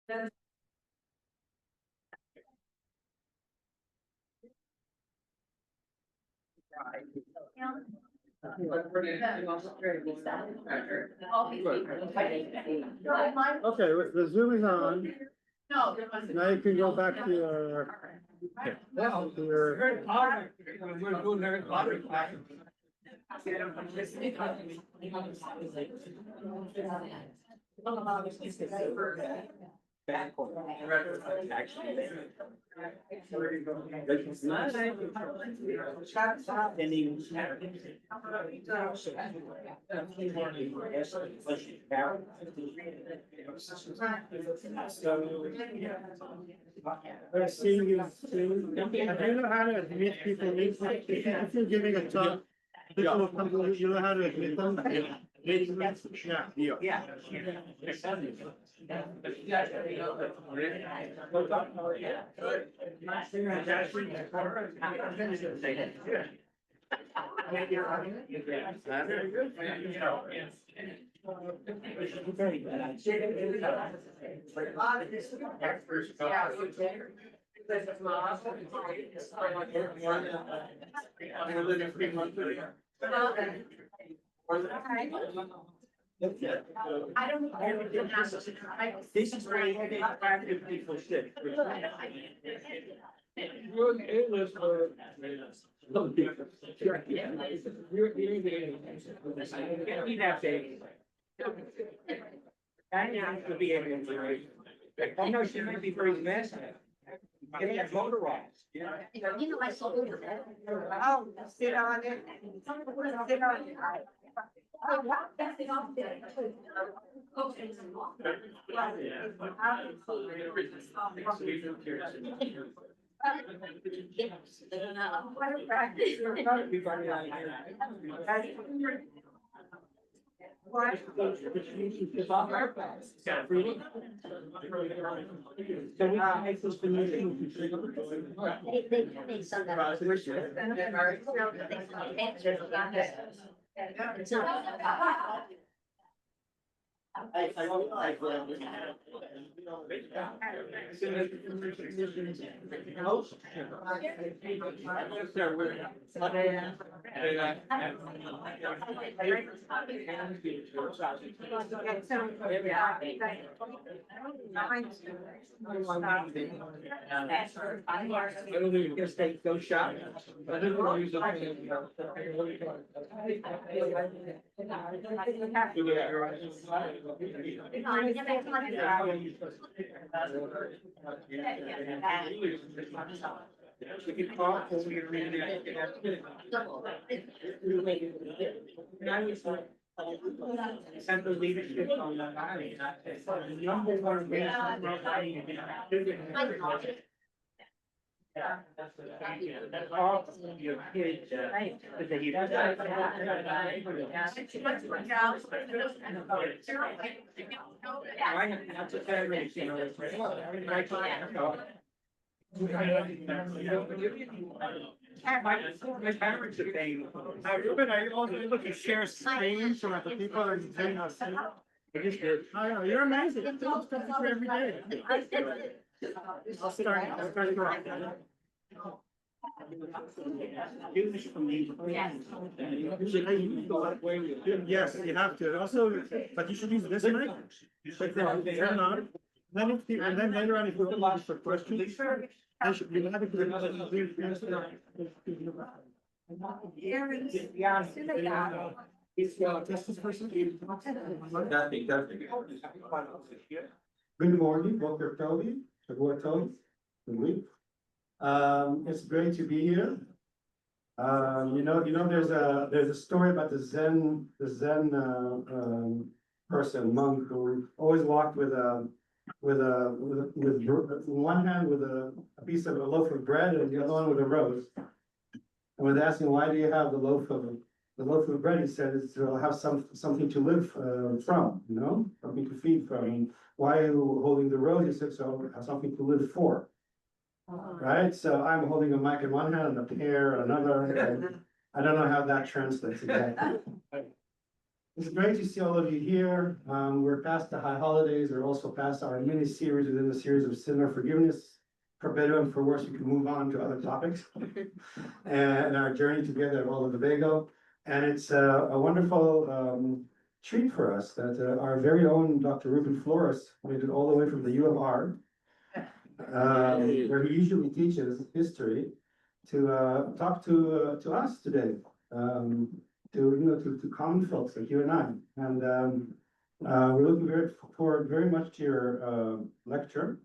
Okay, the Zoom is on. Now you can go back to your. To your. We're seeing you soon. And you know how to admit people if you're giving a talk, people will come to you, you know how to admit them? Yeah. I don't know. This is where you get attractive people sit. I know she might be very messy. Get that motorized. You know, I saw it. Oh, sit on it. Sit on it. Oh, wow, that's the opposite. Okay. What a practice. What? They sometimes. I don't like go shop. I didn't want to use Central leadership on the number one that's all your kids. That's a federation. My parents are paying. Ruben, are you also able to share screens so that the people are saying us? I just did. I know, you're amazing. I'm doing stuff for every day. I'll start. Yes, you have to. Also, but you should use this mic. Turn on. And then later on, if you want for questions, I should be happy to. Justice person. Good morning, Dr. Toby, good week. It's great to be here. There's a story about the Zen person, monk, who always walked with one hand with a piece of a loaf of bread and the other one with a rose. And was asking, why do you have the loaf of bread? He said, it's to have something to live from, something to feed from. And why are you holding the rose? He said, so I have something to live for. Right? So I'm holding a mic in one hand and a pear in another. And I don't know how that translates exactly. It's great to see all of you here. We're past the high holidays. We're also past our mini series within the series of sinner forgiveness. For better and for worse, we can move on to other topics. And our journey together of all of the Bagel. And it's a wonderful treat for us that our very own Dr. Ruben Flores made it all the way from the U of R, where he usually teaches history, to talk to us today. To common folks like you and I. And we're looking forward very much to your lecture.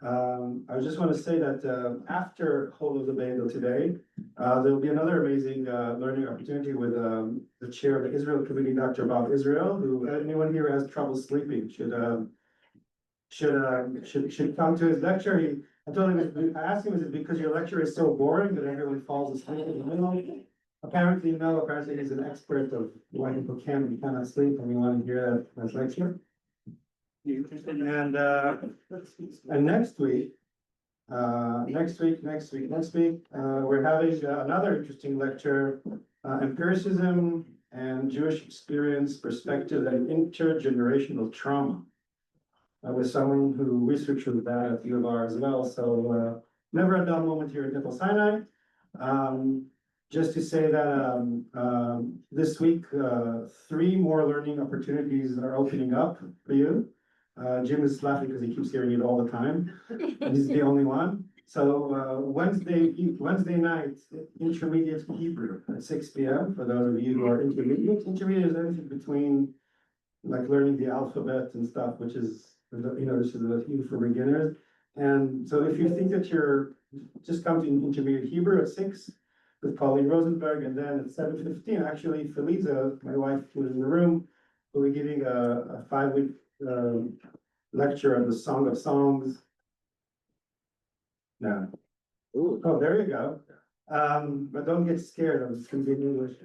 I just want to say that after Whole of the Bagel today, there'll be another amazing learning opportunity with the chair of the Israel Committee, Dr. Bob Israel, who anyone here has trouble sleeping should come to his lecture. I asked him, is it because your lecture is so boring that everyone falls asleep in the middle? Apparently, no. Apparently, he's an expert of why people can and cannot sleep, and we want to hear that as lecture. And next week, we're having another interesting lecture, empiricism and Jewish experience, perspective, and intergenerational trauma, with someone who researches that at U of R as well. So never a dull moment here at Nickel Sinai. Just to say that this week, 3 more learning opportunities are opening up for you. Jim is laughing because he keeps hearing it all the time, and he's the only one. So Wednesday night, intermediate Hebrew at 6 p.m. for those of you who are intermediate. Intermediate is anything between like learning the alphabet and stuff, which is, this is a few for beginners. And so if you think that you're just come to intermediate Hebrew at 6 with Pauline Rosenberg, and then at 7:15, actually, Feliza, my wife, who is in the room, will be giving a 5-week lecture on the Song of Songs. No. Ooh. Oh, there you go. But don't get scared. I'm just gonna be in English.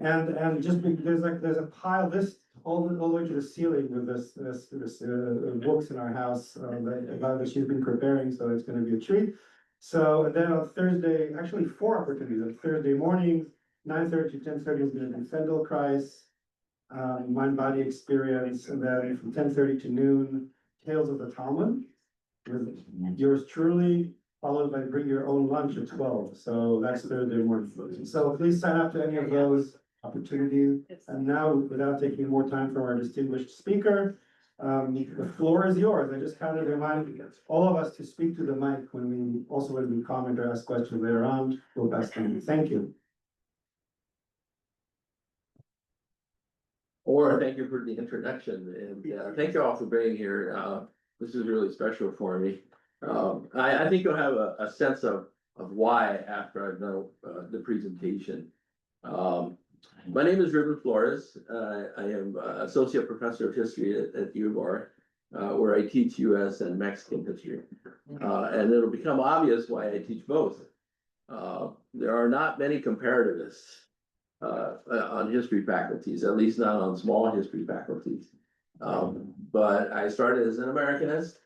And just there's a pile list all the way to the ceiling with this books in our house that she's been preparing. So it's going to be a treat. So and then on Thursday, actually 4 opportunities. On Thursday morning, 9:30 to 10:30 is going to be Feldenkrais, Mind Body Experience, and then from 10:30 to noon, Tales of the Talmud with yours truly, followed by Bring Your Own Lunch at 12. So that's Thursday morning. So please sign up to any of those opportunities. And now, without taking more time from our distinguished speaker, the floor is yours. I just kind of remind all of us to speak to the mic when we comment or ask questions later on. We'll pass them. Thank you. Or thank you for the introduction, and thank you all for being here. This is really special for me. I think you'll have a sense of why after I've done the presentation. My name is Ruben Flores. I am Associate Professor of History at U of R, where I teach US and Mexican history. And it'll become obvious why I teach both. There are not many comparativists on history faculties, at least not on small history faculties. But I started as an Americanist,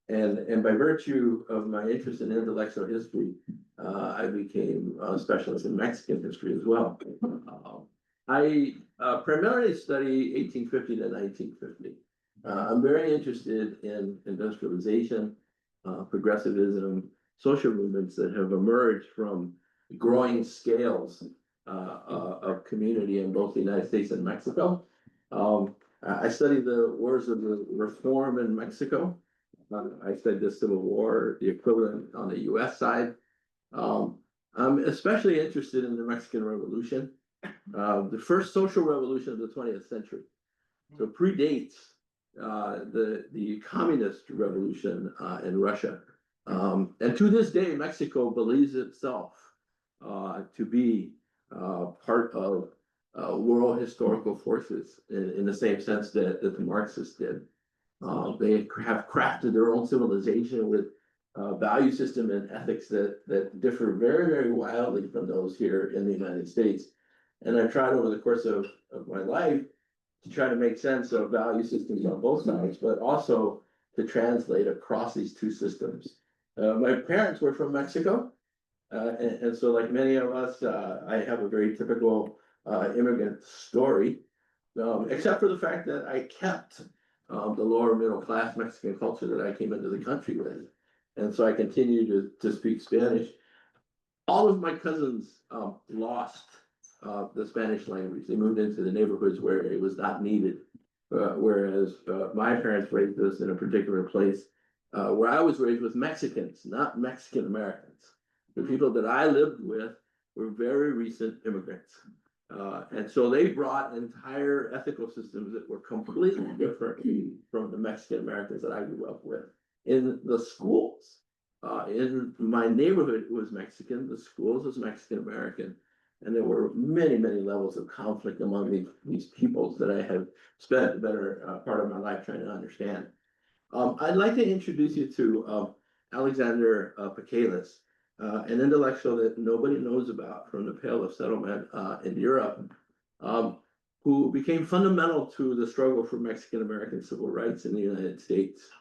and by virtue of my interest in intellectual history, I became a specialist in Mexican history as well. I primarily study 1850 to 1950. I'm very interested in industrialization, progressivism, social movements that have emerged from growing scales of community in both the United States and Mexico. I studied the wars of the reform in Mexico. I studied the Civil War, the equivalent on the US side. I'm especially interested in the Mexican Revolution, the first social revolution of the 20th century. So predates the communist revolution in Russia. And to this day, Mexico believes itself to be part of world historical forces in the same sense that the Marxists did. They have crafted their own civilization with value system and ethics that differ very, very wildly from those here in the United States. And I've tried over the course of my life to try to make sense of value systems on both sides, but also to translate across these two systems. My parents were from Mexico. And so like many of us, I have a very typical immigrant story. Except for the fact that I kept the lower middle class Mexican culture that I came into the country with. And so I continue to speak Spanish. All of my cousins lost the Spanish language. They moved into the neighborhoods where it was not needed. Whereas my parents raised us in a particular place where I was raised with Mexicans, not Mexican Americans. The people that I lived with were very recent immigrants. And so they brought entire ethical systems that were completely different from the Mexican Americans that I grew up with. In the schools, in my neighborhood, it was Mexican, the schools was Mexican American. And there were many, many levels of conflict among these peoples that I have spent the better part of my life trying to understand. I'd like to introduce you to Alexander Pacalis, an intellectual that nobody knows about from the Pale of Settlement in Europe, who became fundamental to the struggle for Mexican American civil rights in the United States.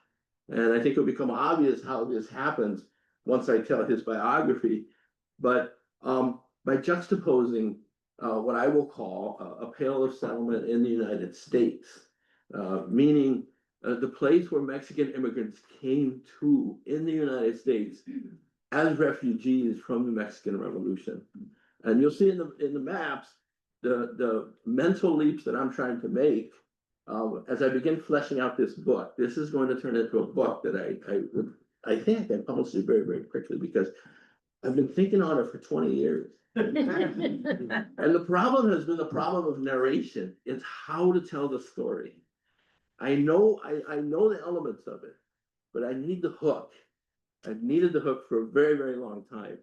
And I think it'll become obvious how this happens once I tell his biography. But by juxtaposing what I will call a Pale of Settlement in the United States, meaning the place where Mexican immigrants came to in the United States as refugees from the Mexican Revolution. And you'll see in the maps the mental leaps that I'm trying to make as I begin fleshing out this book. This is going to turn into a book that I think I can publish it very, very quickly because I've been thinking on it for 20 years. And the problem has been the problem of narration. It's how to tell the story. I know the elements of it, but I need the hook. I've needed the hook for a very, very long time.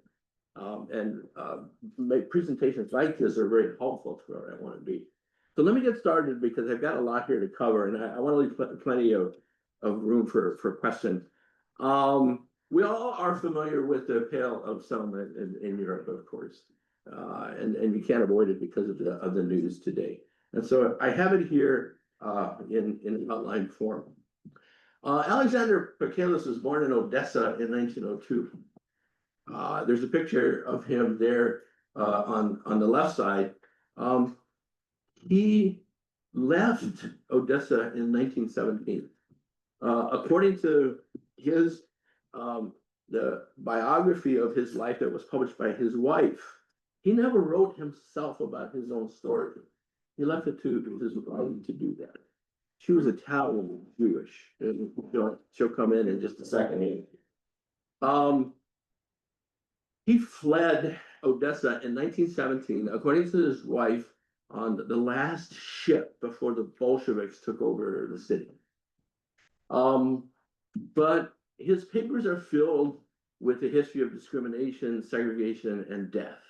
My presentations like this are very helpful to where I want to be. So let me get started because I've got a lot here to cover and I want to leave plenty of room for questions. We all are familiar with the Pale of Settlement in Europe, of course, and you can't avoid it because of the news today. And so I have it here in outline form. Alexander Pacalis was born in Odessa in 1902. There's a picture of him there on the left side. He left Odessa in 1917. According to his the biography of his life that was published by his wife, he never wrote himself about his own story. He left it to his wife to do that. She was Italian Jewish, and she'll come in just a second. He fled Odessa in 1917, according to his wife, on the last ship before the Bolsheviks took over the city. But his papers are filled with the history of discrimination, segregation, and death.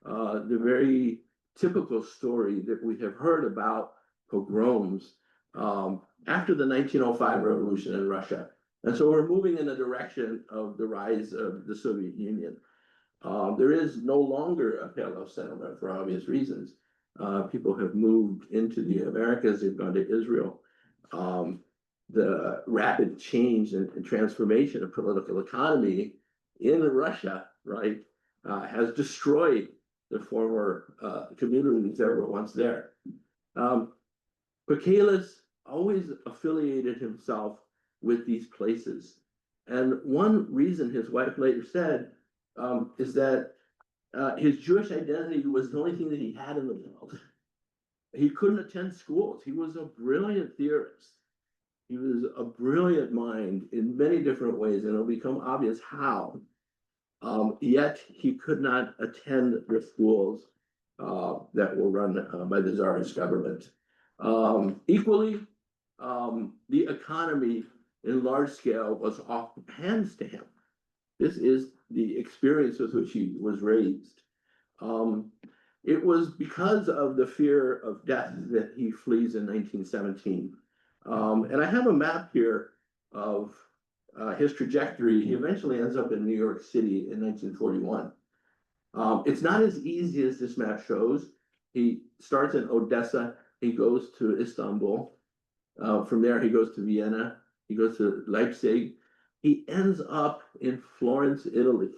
The very typical story that we have heard about pogroms after the 1905 revolution in Russia. And so we're moving in the direction of the rise of the Soviet Union. There is no longer a Pale of Settlement for obvious reasons. People have moved into the Americas, they've gone to Israel. The rapid change and transformation of political economy in Russia, right, has destroyed the former communities that were once there. Pacalis always affiliated himself with these places. And one reason his wife later said is that his Jewish identity was the only thing that he had in the world. He couldn't attend schools. He was a brilliant theorist. He was a brilliant mind in many different ways, and it'll become obvious how. Yet he could not attend the schools that were run by the Tsarist government. Equally, the economy in large scale was off hands to him. This is the experience with which he was raised. It was because of the fear of death that he flees in 1917. And I have a map here of his trajectory. He eventually ends up in New York City in 1941. It's not as easy as this map shows. He starts in Odessa, he goes to Istanbul. From there, he goes to Vienna, he goes to Leipzig. He ends up in Florence, Italy,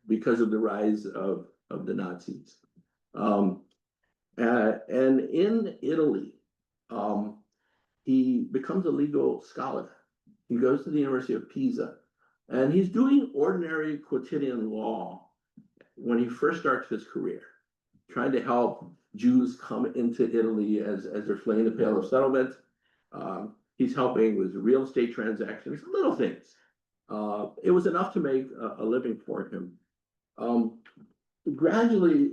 because of the rise of the Nazis. And in Italy, he becomes a legal scholar. He goes to the University of Pisa, and he's doing ordinary quotidian law when he first starts his career, trying to help Jews come into Italy as they're fleeing the Pale of Settlement. He's helping with real estate transactions, little things. It was enough to make a living for him. Gradually,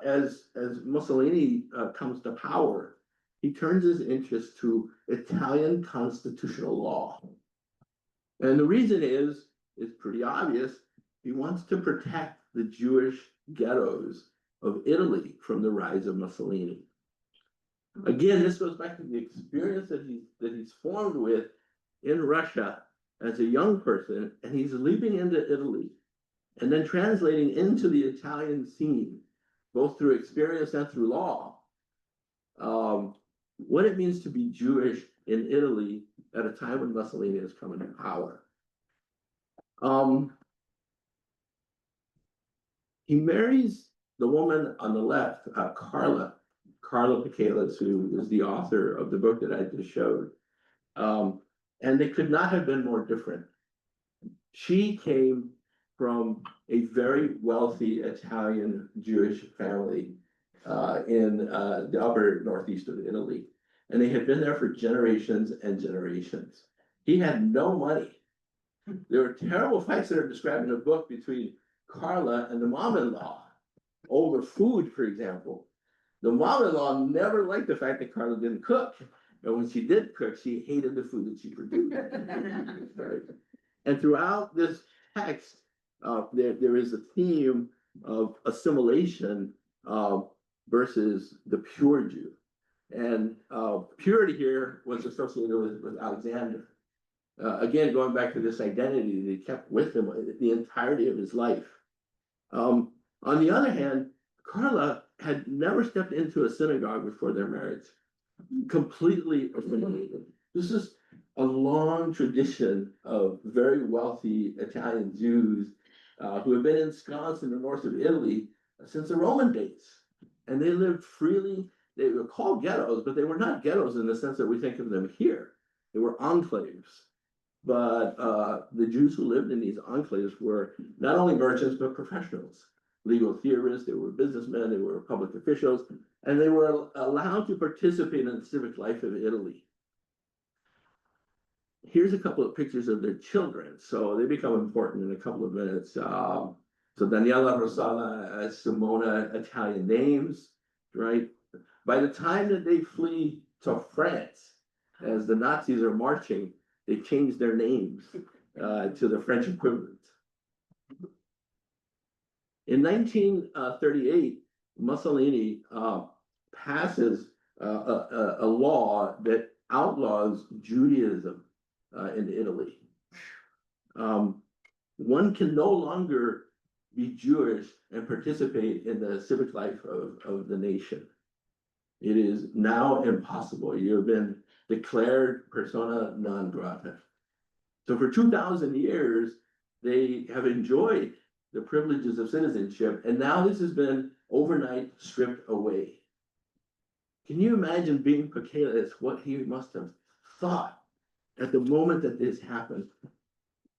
as Mussolini comes to power, he turns his interest to Italian constitutional law. And the reason is pretty obvious. He wants to protect the Jewish ghettos of Italy from the rise of Mussolini. Again, this goes back to the experience that he's formed with in Russia as a young person, and he's leaping into Italy and then translating into the Italian scene, both through experience and through law, what it means to be Jewish in Italy at a time when Mussolini is coming to power. He marries the woman on the left, Carla Michaelis, who is the author of the book that I just showed. And they could not have been more different. She came from a very wealthy Italian Jewish family in the upper northeast of Italy. And they had been there for generations and generations. He had no money. There were terrible fights that are described in the book between Carla and the mom-in-law over food, for example. The mom-in-law never liked the fact that Carla didn't cook. And when she did cook, she hated the food that she produced. Right? And throughout this text, there is a theme of assimilation versus the pure Jew. And purity here was associated with Alexander. Again, going back to this identity that he kept with him the entirety of his life. On the other hand, Carla had never stepped into a synagogue before their marriage, completely assimilated. This is a long tradition of very wealthy Italian Jews who have been ensconced in the north of Italy since the Roman days. And they lived freely. They were called ghettos, but they were not ghettos in the sense that we think of them here. They were enclaves. But the Jews who lived in these enclaves were not only merchants, but professionals, legal theorists, they were businessmen, they were public officials, and they were allowed to participate in the civic life of Italy. Here's a couple of pictures of their children. So they become important in a couple of minutes. So Daniela, Rosala, Simona, Italian names, right? By the time that they flee to France, as the Nazis are marching, they changed their names to the French equivalent. In 1938, Mussolini passes a law that outlaws Judaism in Italy. One can no longer be Jewish and participate in the civic life of the nation. It is now impossible. You have been declared persona non grata. So for 2,000 years, they have enjoyed the privileges of citizenship, and now this has been overnight stripped away. Can you imagine being Michaelis, what he must have thought at the moment that this happened,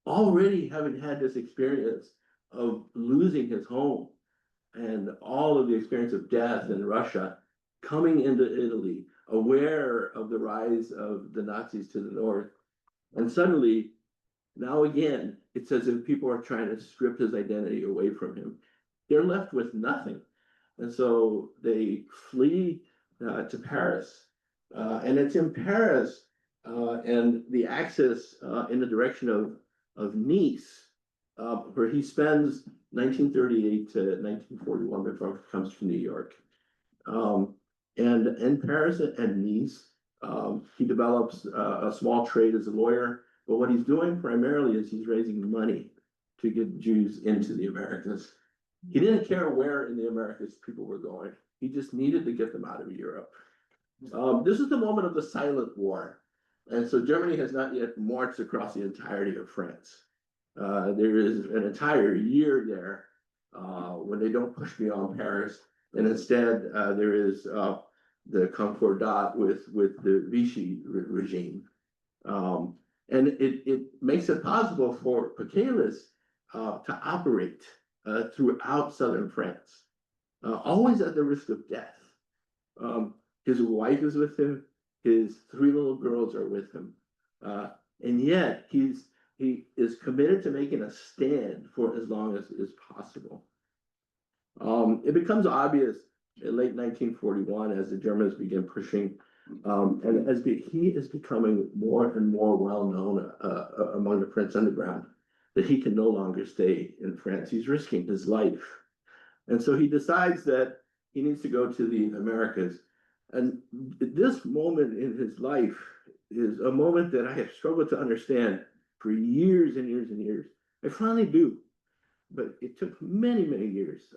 already having had this experience of losing his home and all of the experience of death in Russia, coming into Italy, aware of the rise of the Nazis to the north, and suddenly, now again, it's as if people are trying to strip his identity away from him. They're left with nothing. And so they flee to Paris. And it's in Paris and the axis in the direction of Nice, where he spends 1938 to 1941 before he comes to New York. And in Paris and Nice, he develops a small trade as a lawyer. But what he's doing primarily is he's raising money to get Jews into the Americas. He didn't care where in the Americas people were going. He just needed to get them out of Europe. This is the moment of the Silent War. And so Germany has not yet marched across the entirety of France. There is an entire year there when they don't push beyond Paris. And instead, there is the concordat with the Vichy regime. And it makes it possible for Pacalis to operate throughout southern France, always at the risk of death. His wife is with him, his 3 little girls are with him, and yet he is committed to making a stand for as long as is possible. It becomes obvious in late 1941 as the Germans begin pushing, and he is becoming more and more well known among the French underground, that he can no longer stay in France. He's risking his life, and so he decides that he needs to go to the Americas. And this moment in his life is a moment that I have struggled to understand for years and years and years. I finally do, but it took many, many years.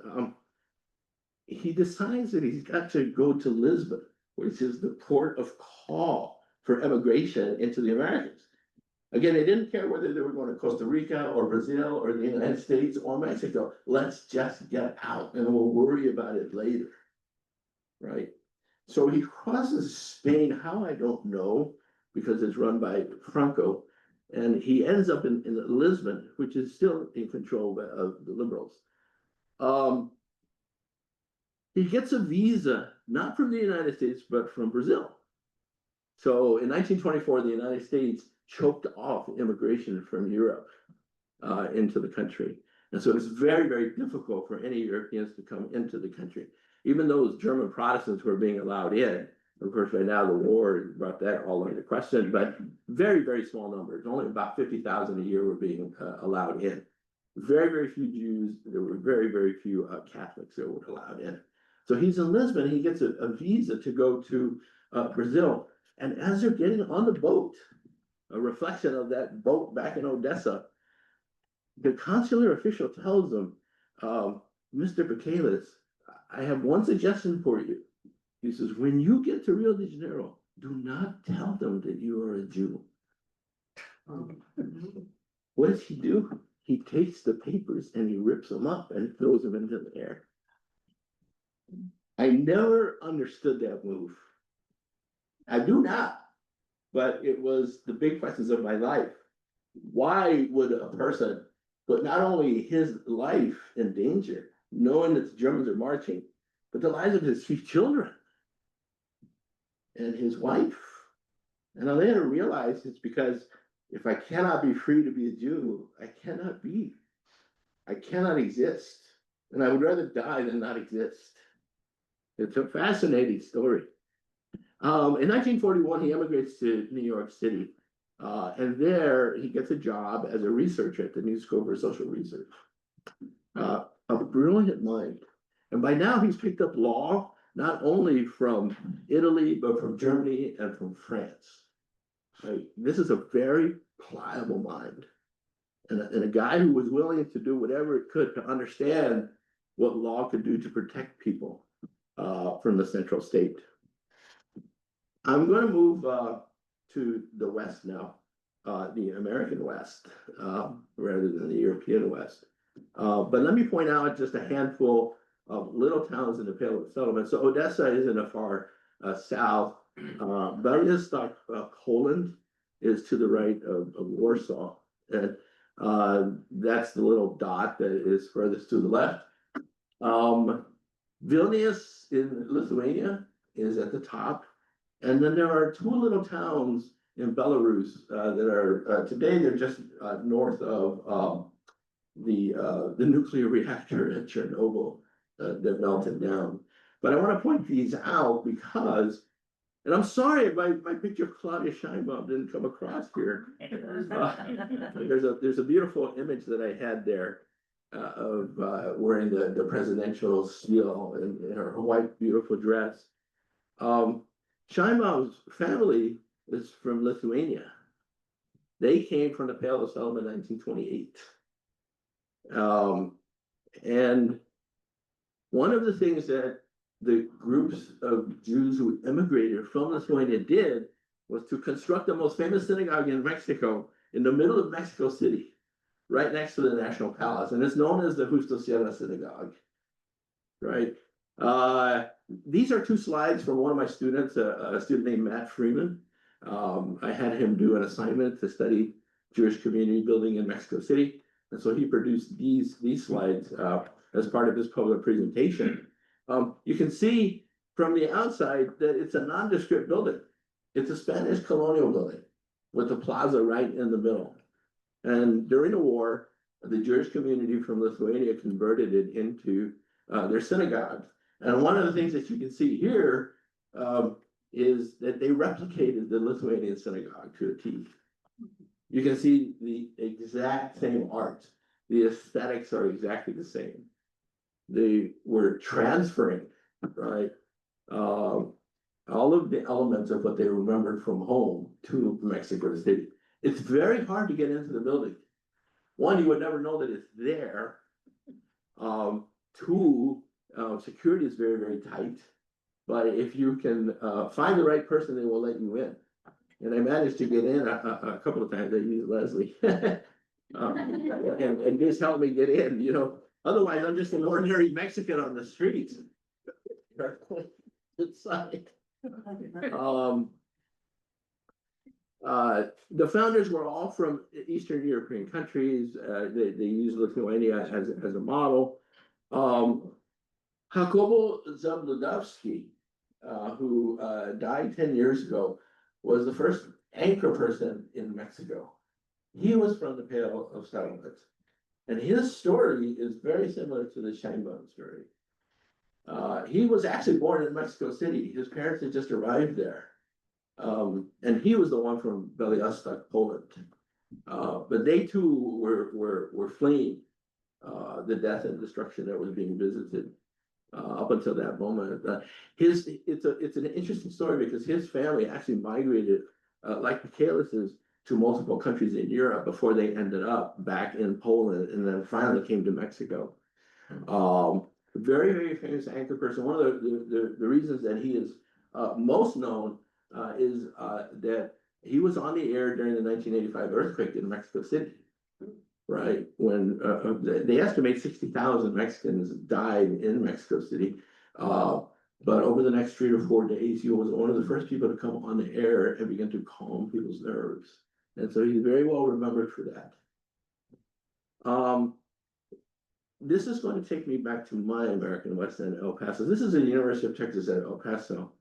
He decides that he's got to go to Lisbon, which is the port of call for emigration into the Americas. Again, they didn't care whether they were going to Costa Rica or Brazil or the United States or Mexico. Let's just get out and we'll worry about it later, right? So he crosses Spain, how I don't know, because it's run by Franco, and he ends up in Lisbon, which is still in control of the liberals. He gets a visa, not from the United States, but from Brazil. So in 1924, the United States choked off immigration from Europe into the country. And so it's very, very difficult for any Europeans to come into the country. Even those German Protestants were being allowed in. Of course, right now the war brought that all into question, but very, very small numbers. Only about 50,000 a year were being allowed in. Very, very few Jews. There were very, very few Catholics that were allowed in. So he's in Lisbon. He gets a visa to go to Brazil. And as they're getting on the boat, a reflection of that boat back in Odessa, the consular official tells them, Mr. Pacalis, I have one suggestion for you. He says, when you get to Rio de Janeiro, do not tell them that you are a Jew. What does he do? He takes the papers and he rips them up and throws them into the air. I never understood that move. I do not, but it was the big questions of my life. Why would a person put not only his life in danger, knowing that the Germans are marching, but the lives of his 3 children and his wife? And I later realized it's because if I cannot be free to be a Jew, I cannot exist. And I would rather die than not exist. It's a fascinating story. In 1941, he emigrates to New York City. And there he gets a job as a researcher at the New School for Social Research. A brilliant mind. And by now he's picked up law, not only from Italy, but from Germany and from France. Right? This is a very pliable mind. And a guy who was willing to do whatever it could to understand what law could do to protect people from the central state. I'm going to move to the West now, the American West, rather than the European West. But let me point out just a handful of little towns in the Pale settlement. So Odessa is in the far south. Białystok, Poland is to the right of Warsaw. And that's the little dot that is furthest to the left. Vilnius in Lithuania is at the top. And then there are 2 little towns in Belarus that are, today they're just north of the nuclear reactor at Chernobyl that melted down. But I want to point these out because, and I'm sorry my picture of Claudia Sheinbaum didn't come across here. There's a beautiful image that I had there of wearing the presidential seal in her white, beautiful dress. Sheinbaum's family is from Lithuania. They came from the Pale settlement in 1928. And one of the things that the groups of Jews who immigrated from Lithuania did was to construct the most famous synagogue in Mexico, in the middle of Mexico City, right next to the National Palace. And it's known as the Justo Sierra Synagogue, right? These are two slides from one of my students, a student named Matt Freeman. I had him do an assignment to study Jewish community building in Mexico City. And so he produced these slides as part of his public presentation. You can see from the outside that it's a nondescript building. It's a Spanish colonial building with the plaza right in the middle. And during the war, the Jewish community from Lithuania converted it into their synagogue. And one of the things that you can see here is that they replicated the Lithuanian synagogue to a T. You can see the exact same art. The aesthetics are exactly the same. They were transferring, right? All of the elements of what they remembered from home to Mexico City. It's very hard to get into the building. One, you would never know that it's there. Two, security is very, very tight. But if you can find the right person, they will let you in. And I managed to get in a couple of times. I used Leslie. And just helped me get in, you know. Otherwise, I'm just an ordinary Mexican on the streets. Inside. The founders were all from Eastern European countries. They used Lithuania as a model. Jacobo Zabludowski, who died 10 years ago, was the first anchor person in Mexico. He was from the Pale of Settlement. And his story is very similar to the Scheinbaum story. He was actually born in Mexico City. His parents had just arrived there. And he was the one from Białystok, Poland. But they too were fleeing the death and destruction that was being visited up until that moment. It's an interesting story because his family actually migrated, like Michaelis's, to multiple countries in Europe before they ended up back in Poland and then finally came to Mexico. Very, very famous anchor person. One of the reasons that he is most known is that he was on the air during the 1985 earthquake in Mexico City, right? When they estimate 60,000 Mexicans died in Mexico City. But over the next 3 to 4 days, he was one of the first people to come on the air and begin to calm people's nerves. And so he's very well remembered for that. This is going to take me back to my American West End, El Paso. This is the University of Texas at El Paso.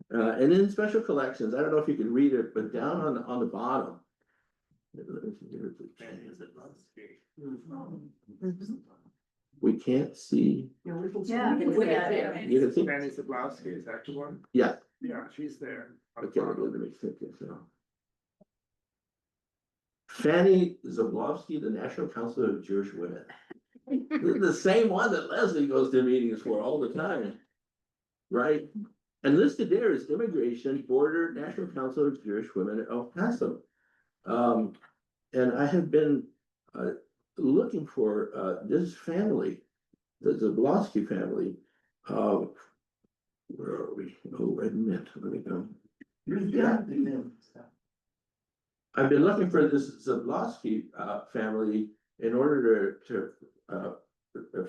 And in special collections, I don't know if you can read it, but down on the bottom. We can't see. Yeah. You can see? Fanny Zablowski, is that the one? Yeah. Yeah, she's there. Okay, let me take this now. Fanny Zablowski, the National Council of Jewish Women. The same one that Leslie goes to meetings for all the time, right? And listed there is Immigration, Border, National Council of Jewish Women at El Paso. And I have been looking for this family, the Zablowski family. Where are we? Oh, wait a minute, let me go. Yeah. I've been looking for this Zablowski family in order to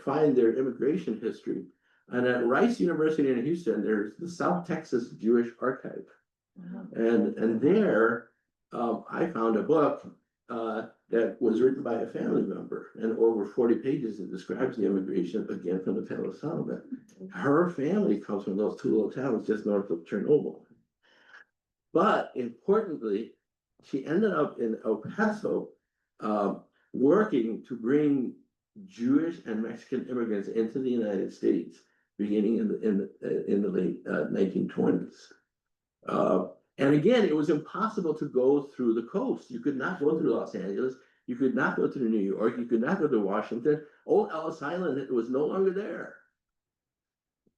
find their immigration history. And at Rice University in Houston, there's the South Texas Jewish Archive. And there I found a book that was written by a family member, and over 40 pages it describes the immigration, again, from the Pale of Settlement. Her family comes from those two little towns just north of Chernobyl. But importantly, she ended up in El Paso working to bring Jewish and Mexican immigrants into the United States, beginning in the late 1920s. And again, it was impossible to go through the coast. You could not go through Los Angeles. You could not go to New York. You could not go to Washington. Old Ellis Island was no longer there.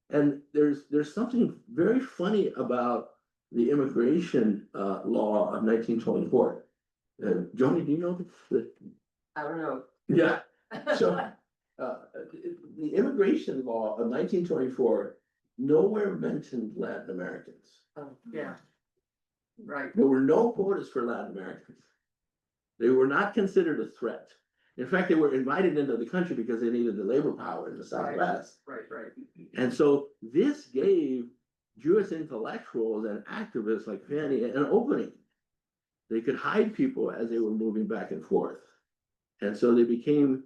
And there's something very funny about the immigration law of 1924. Joni, do you know this? I don't know. Yeah. So the immigration law of 1924 nowhere mentioned Latin Americans. Oh, yeah. Right. There were no quotas for Latin Americans. They were not considered a threat. In fact, they were invited into the country because they needed the labor power in the Southwest. Right. And so this gave Jewish intellectuals and activists like Fanny an opening. They could hide people as they were moving back and forth. And so they became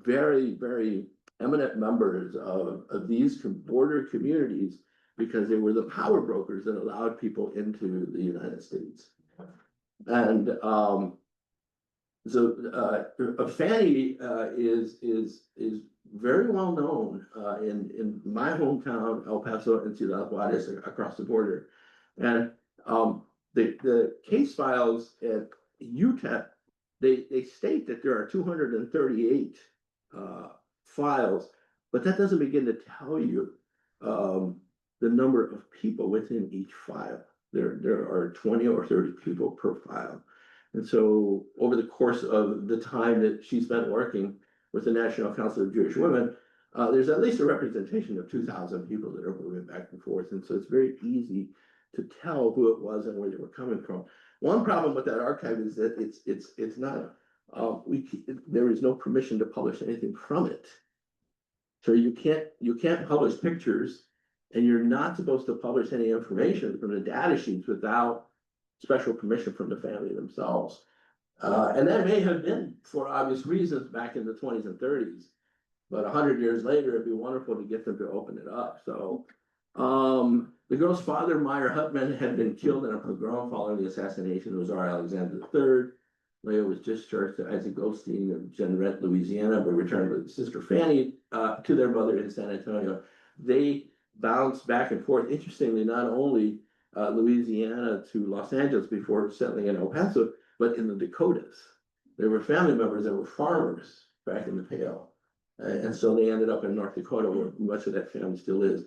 very, very eminent members of these border communities because they were the power brokers that allowed people into the United States. And Fanny is very well known in my hometown, El Paso, and Ciudad Juarez across the border. And the case files at UTEP, they state that there are 238 files, but that doesn't begin to tell you the number of people within each file. There are 20 or 30 people per file. And so over the course of the time that she spent working with the National Council of Jewish Women, there's at least a representation of 2,000 people that are moving back and forth. And so it's very easy to tell who it was and where they were coming from. One problem with that archive is that it's not, there is no permission to publish anything from it. So you can't publish pictures, and you're not supposed to publish any information from the data sheets without special permission from the family themselves. And that may have been for obvious reasons back in the 20s and 30s, but 100 years later, it'd be wonderful to get them to open it up. So the girl's father, Meyer Hutman, had been killed in a pogrom following the assassination of Tsar Alexander III. Leah was discharged to Isaac Goldstein of Jeanneret, Louisiana, but returned with sister Fanny to their mother in San Antonio. They bounced back and forth, interestingly, not only Louisiana to Los Angeles before settling in El Paso, but in the Dakotas. There were family members that were farmers back in the Pale. And so they ended up in North Dakota, where much of that family still is.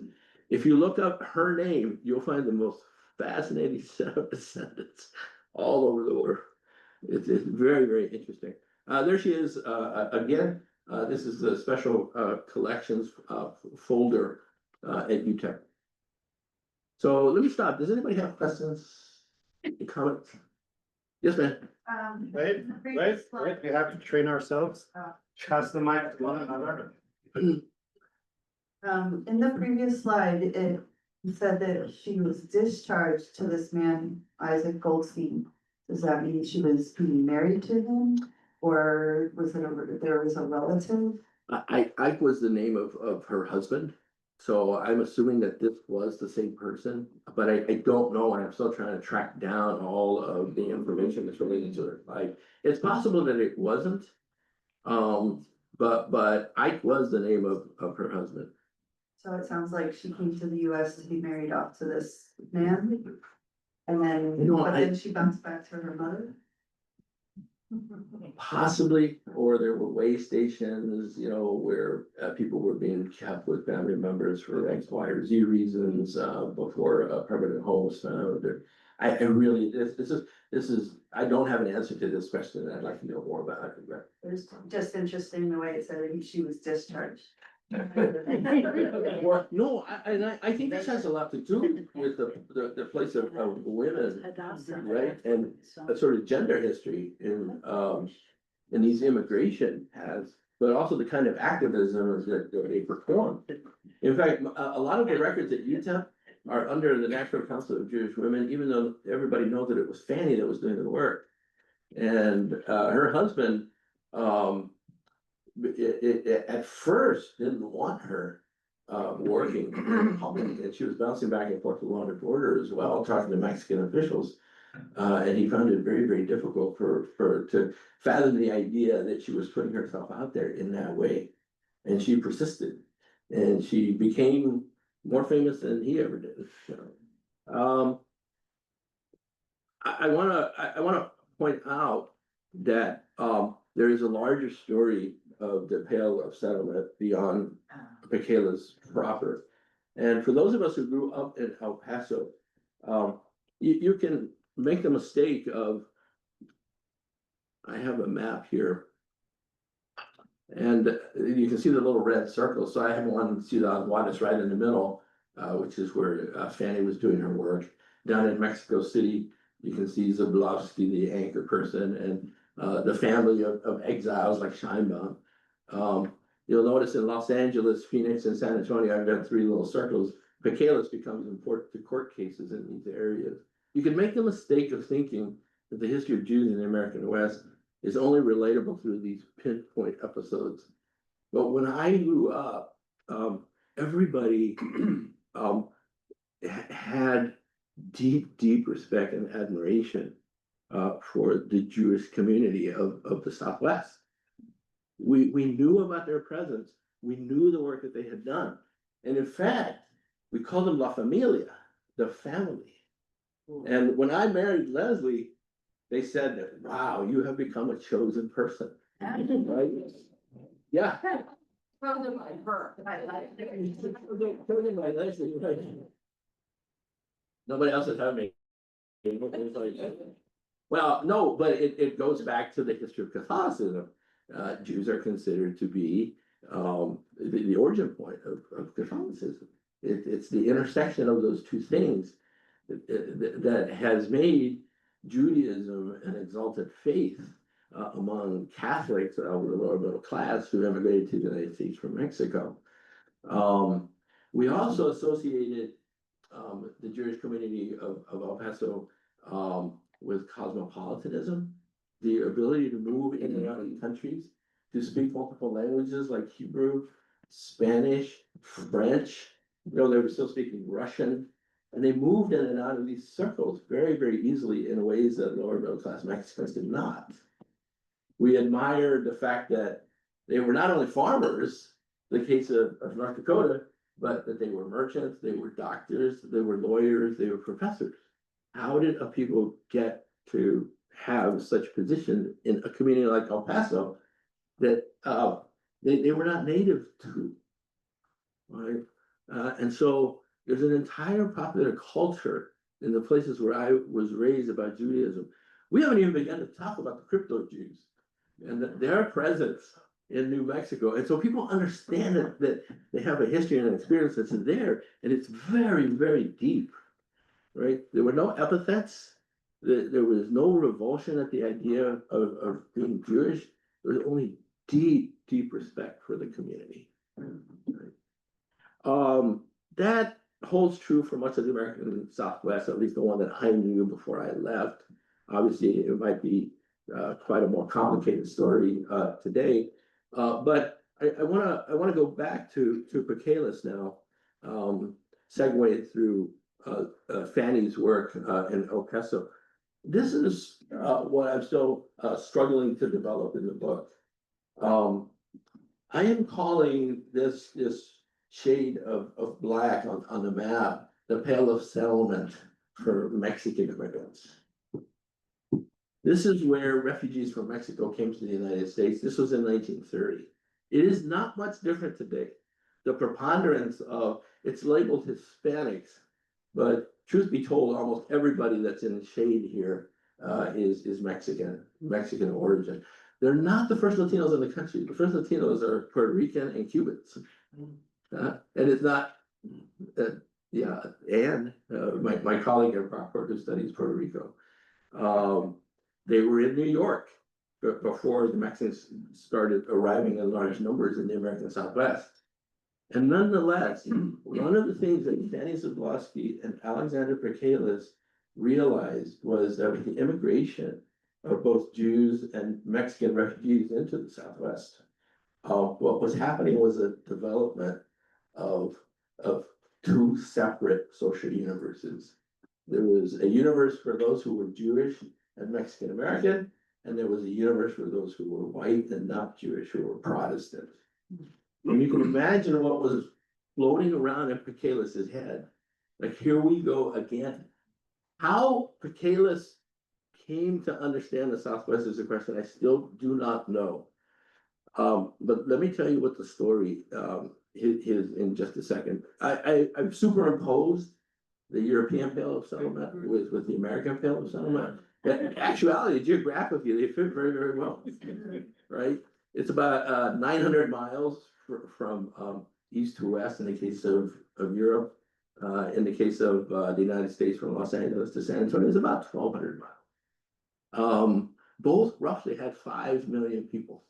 If you look up her name, you'll find the most fascinating set of descendants all over the world. It's very, very interesting. There she is again. This is the special collections folder at UTEP. So let me stop. Does anybody have questions, comments? Yes, ma'am. Wait, we have to train ourselves. Pass the mic to one another. In the previous slide, it said that she was discharged to this man, Isaac Goldstein. Does that mean she was being married to him? Or was it there was a relative? Ike was the name of her husband. So I'm assuming that this was the same person, but I don't know, and I'm still trying to track down all of the information that's related to her life. It's possible that it wasn't, but Ike was the name of her husband. So it sounds like she came to the US to be married off to this man. And then, then she bounced back to her mother. Possibly, or there were way stations, where people were being kept with family members for X, Y, or Z reasons before a permanent home was found. I really, this is, I don't have an answer to this question. I'd like to know more about it. It's just interesting the way it said that she was discharged. Well, no, I think this has a lot to do with the place of women, right? And a sort of gender history in these immigration paths, but also the kind of activism that they perform. In fact, a lot of the records at UTEP are under the National Council of Jewish Women, even though everybody knows that it was Fanny that was doing the work. And her husband, at first didn't want her working in public, and she was bouncing back and forth along the border as well, talking to Mexican officials. And he found it very, very difficult for to fathom the idea that she was putting herself out there in that way. And she persisted, and she became more famous than he ever did. I wanna point out that there is a larger story of the Pale of Settlement beyond Pecala's proper. And for those of us who grew up in El Paso, you can make the mistake of, I have a map here, and you can see the little red circle. So I have one, Ciudad Juarez right in the middle, which is where Fanny was doing her work. Down in Mexico City, you can see Zablovsky, the anchor person, and the family of exiles like Scheinbaum. You'll notice in Los Angeles, Phoenix, and San Antonio, I've got three little circles. Michaelis becomes important to court cases in these areas. You can make the mistake of thinking that the history of Jews in the American West is only relatable through these pinpoint episodes. But when I grew up, everybody had deep respect and admiration for the Jewish community of the Southwest. We knew about their presence. We knew the work that they had done. And in fact, we called them La Familia, the family. And when I married Leslie, they said that, wow, you have become a chosen person, right? Yeah. Chosen by her. Chosen by Leslie, right? Nobody else has had me. Well, no, but it goes back to the history of Catholicism. Jews are considered to be the origin point of Catholicism. It's the intersection of those two things that has made Judaism an exalted faith among Catholics of the lower middle class who immigrated to the United States from Mexico. We also associated the Jewish community of El Paso with cosmopolitanism, the ability to move in and out of countries, to speak multiple languages like Hebrew, Spanish, French. They were still speaking Russian, and they moved in and out of these circles very easily in ways that lower middle class Mexicans did not. We admired the fact that they were not only farmers, the case of North Dakota, but that they were merchants, they were doctors, they were lawyers, they were professors. How did a people get to have such position in a community like El Paso that they were not native to, right? And so there's an entire popular culture in the places where I was raised about Judaism. We haven't even begun to talk about the crypto Jews and their presence in New Mexico. And so people understand that they have a history and an experience that's there, and it's very deep, right? There were no epithets. There was no revulsion at the idea of being Jewish. There was only deep respect for the community. Right? That holds true for much of the American Southwest, at least the one that I knew before I left. Obviously, it might be quite a more complicated story today, but I want to go back to Michaelis now, segue through Fanny's work in El Paso. This is what I'm still struggling to develop in the book. I am calling this shade of black on the map the Pale of Settlement for Mexican immigrants. This is where refugees from Mexico came to the United States. This was in 1930. It is not much different today. The preponderance of, it's labeled Hispanics, but truth be told, almost everybody that's in the shade here is Mexican origin. They're not the first Latinos in the country. The first Latinos are Puerto Rican and Cubans. And it's not, my colleague at Rockport who studies Puerto Rico, they were in New York before the Mexicans started arriving in large numbers in the American Southwest. And nonetheless, one of the things that Fanny Zablosky and Alexander Michaelis realized was that with the immigration of both Jews and Mexican refugees into the Southwest, what was happening was a development of two separate social universes. There was a universe for those who were Jewish and Mexican American, and there was a universe for those who were white and not Jewish, who were Protestant. And you can imagine what was floating around in Michaelis's head. Like, here we go again. How Michaelis came to understand the Southwest is a question I still do not know. But let me tell you what the story is in just a second. I've superimposed the European Pale of Settlement with the American Pale of Settlement. In actuality, geographically, they fit very well, right? It's about 900 miles from east to west in the case of Europe. In the case of the United States, from Los Angeles to San Antonio, is about 1,200 miles. both roughly had 5 million people.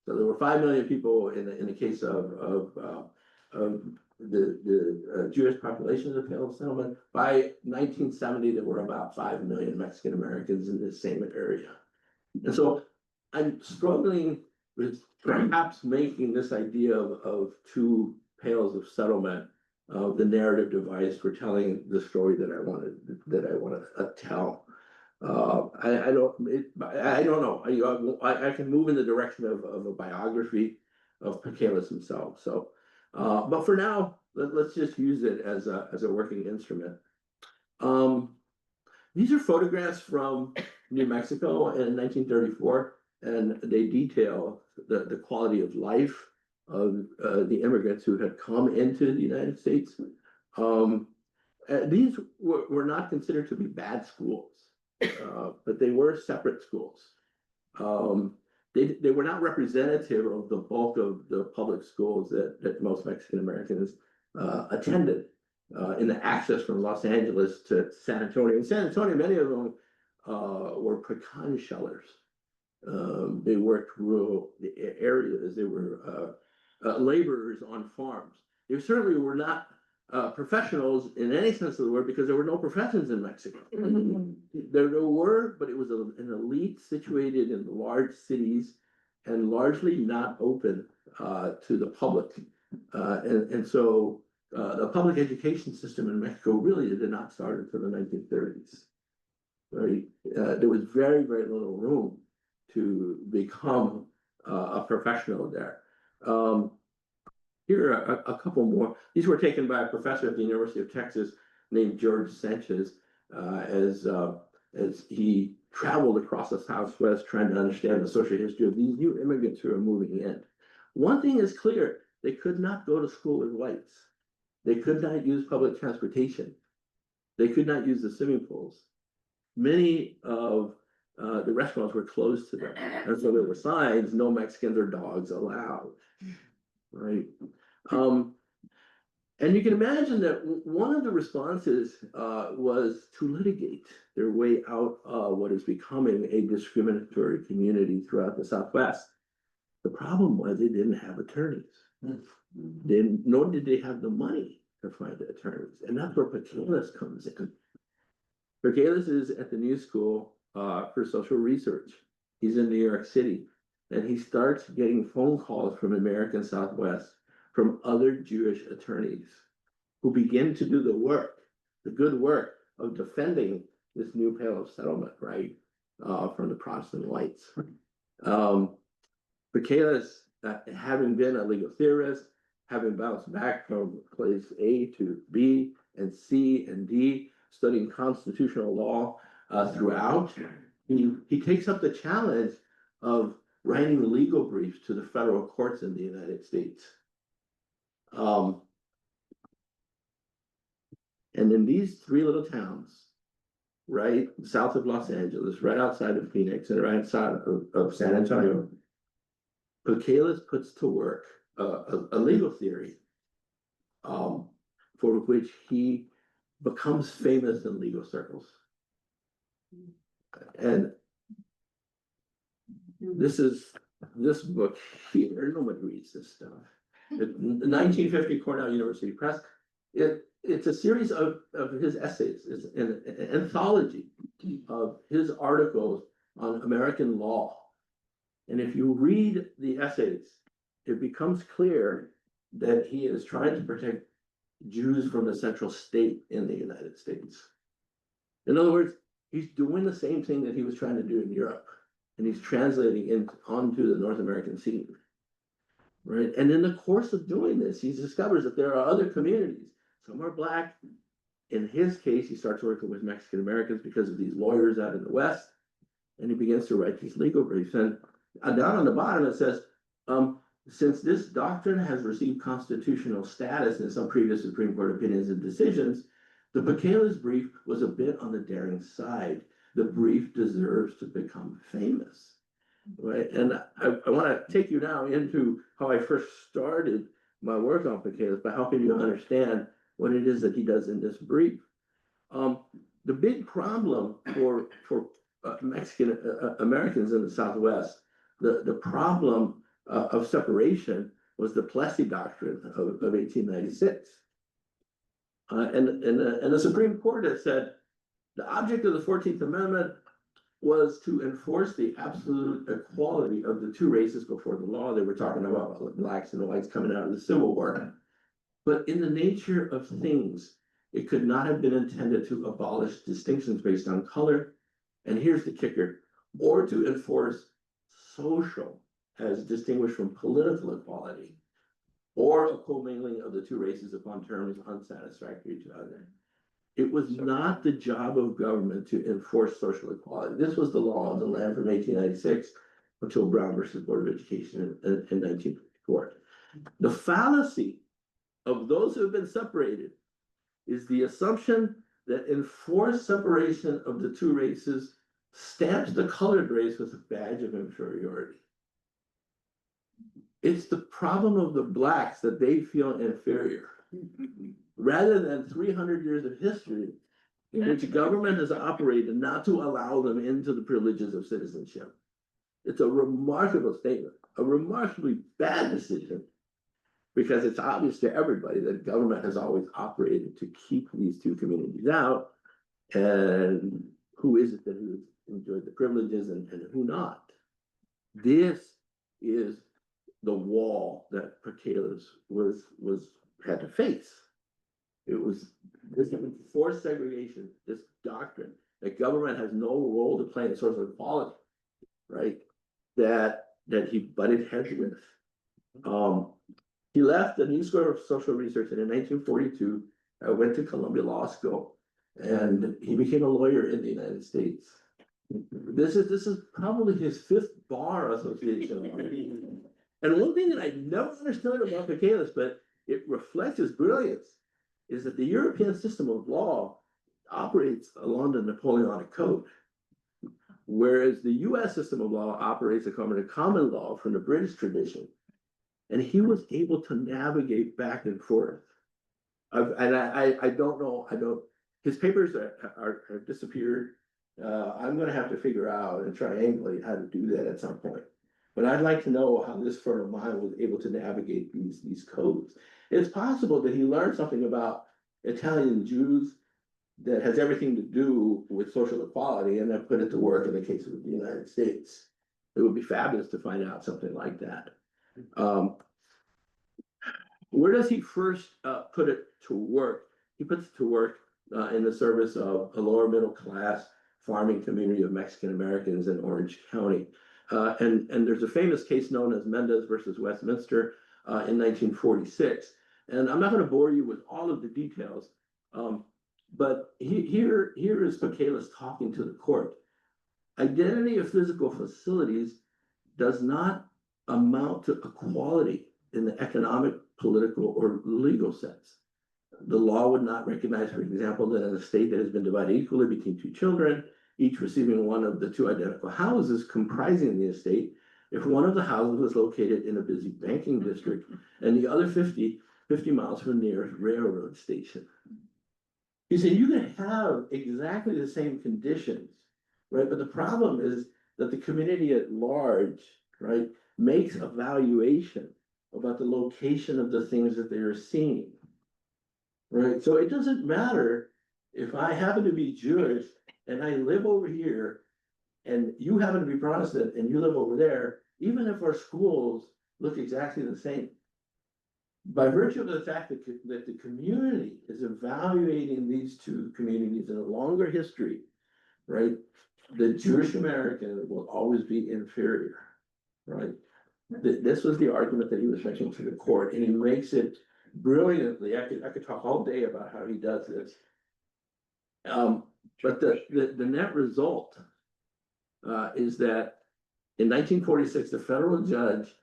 So there were 5 million people in the case of the Jewish population of the Pale settlement. By 1970, there were about 5 million Mexican Americans in this same area. And so I'm struggling with perhaps making this idea of two pales of settlement the narrative device for telling the story that I want to tell. I don't know. I can move in the direction of a biography of Michaelis himself. So, but for now, let's just use it as a working instrument. These are photographs from New Mexico in 1934, and they detail the quality of life of the immigrants who had come into the United States. These were not considered to be bad schools, but they were separate schools. They were not representative of the bulk of the public schools that most Mexican Americans attended in the access from Los Angeles to San Antonio. In San Antonio, many of them were pecan shellers. They worked rural areas. They were laborers on farms. They certainly were not professionals in any sense of the word, because there were no professions in Mexico. There were, but it was an elite situated in large cities and largely not open to the public. And so the public education system in Mexico really did not start until the 1930s. Right? There was very, very little room to become a professional there. Here are a couple more. These were taken by a professor at the University of Texas named George Sanchez as he traveled across the Southwest trying to understand the social history of these new immigrants who are moving in. One thing is clear: they could not go to school with whites. They could not use public transportation. They could not use the swimming pools. Many of the restaurants were closed to them, and so there were signs: "No Mexicans or dogs allowed." Right. And you can imagine that one of the responses was to litigate their way out of what is becoming a discriminatory community throughout the Southwest. The problem was they didn't have attorneys. Nor did they have the money to find the attorneys. And that's where Michaelis comes in. Michaelis is at the New School for Social Research. He's in New York City. And he starts getting phone calls from American Southwest from other Jewish attorneys who begin to do the work, the good work of defending this new Pale of settlement, right, from the Protestant whites. Michaelis, having been a legal theorist, having bounced back from place A to B and C and D, studying constitutional law throughout, he takes up the challenge of writing legal briefs to the federal courts in the United States. And in these three little towns, right south of Los Angeles, right outside of Phoenix, and right outside of San Antonio, Michaelis puts to work a legal theory for which he becomes famous in legal circles. And this book here, nobody reads this stuff. The 1950 Cornell University Press. It's a series of his essays. It's an anthology of his articles on American law. And if you read the essays, it becomes clear that he is trying to protect Jews from the central state in the United States. In other words, he's doing the same thing that he was trying to do in Europe, and he's translating it onto the North American scene. Right. And in the course of doing this, he discovers that there are other communities. Some are Black. In his case, he starts working with Mexican Americans because of these lawyers out in the West. And he begins to write these legal briefs. And down on the bottom, it says, since this doctrine has received constitutional status in some previous Supreme Court opinions and decisions, the Michaelis brief was a bit on the daring side. The brief deserves to become famous. Right. And I want to take you now into how I first started my work on Michaelis by helping you understand what it is that he does in this brief. The big problem for Mexican Americans in the Southwest. The problem of separation was the Plessy Doctrine of 1896. And the Supreme Court has said the object of the 14th Amendment was to enforce the absolute equality of the two races before the law. They were talking about the blacks and the whites coming out of the Civil War. But in the nature of things, it could not have been intended to abolish distinctions based on color. And here's the kicker, or to enforce social as distinguished from political equality, or a commingling of the two races upon terms unsatisfactory to others. It was not the job of government to enforce social equality. This was the law of the land from 1896 until Brown versus Board of Education in 1954. The fallacy of those who have been separated is the assumption that enforced separation of the two races stamps the colored race with a badge of inferiority. It's the problem of the blacks that they feel inferior, rather than 300 years of history in which government has operated not to allow them into the privileges of citizenship. It's a remarkable statement, a remarkably bad decision, because it's obvious to everybody that government has always operated to keep these two communities out, and who is it that has enjoyed the privileges and who not. This is the wall that Pacalis had to face. It was this forced segregation, this doctrine that government has no role to play in social equality, right? That he butted heads with. He left the New School of Social Research and in 1942, went to Columbia Law School, and he became a lawyer in the United States. This is probably his 5th bar association. And one thing that I never understood about Pacalis, but it reflects his brilliance, is that the European system of law operates along the Napoleonic Code, whereas the US system of law operates according to common law from the British tradition. And he was able to navigate back and forth. I don't know, his papers are disappeared. I'm gonna have to figure out and triangulate how to do that at some point. But I'd like to know how this firm of mine was able to navigate these codes. It's possible that he learned something about Italian Jews that has everything to do with social equality and then put it to work in the case of the United States. It would be fabulous to find out something like that. Where does he first put it to work? He puts it to work in the service of a lower middle class farming community of Mexican Americans in Orange County. And there's a famous case known as Mendez versus Westminster in 1946. And I'm not going to bore you with all of the details, but here is Pacalis talking to the court. Identity of physical facilities does not amount to equality in the economic, political, or legal sense. The law would not recognize, for example, that in a state that has been divided equally between two children, each receiving one of the two identical houses comprising the estate, if one of the houses was located in a busy banking district and the other 50 miles from the nearest railroad station. He said you can have exactly the same conditions, right? But the problem is that the community at large, right, makes a valuation about the location of the things that they are seeing, right? So it doesn't matter if I happen to be Jewish and I live over here and you happen to be Protestant and you live over there, even if our schools look exactly the same. By virtue of the fact that the community is evaluating these two communities in a longer history, right? The Jewish American will always be inferior, right? This was the argument that he was making to the court, and he makes it brilliantly. I could talk all day about how he does this. But the net result is that in 1946, the federal judge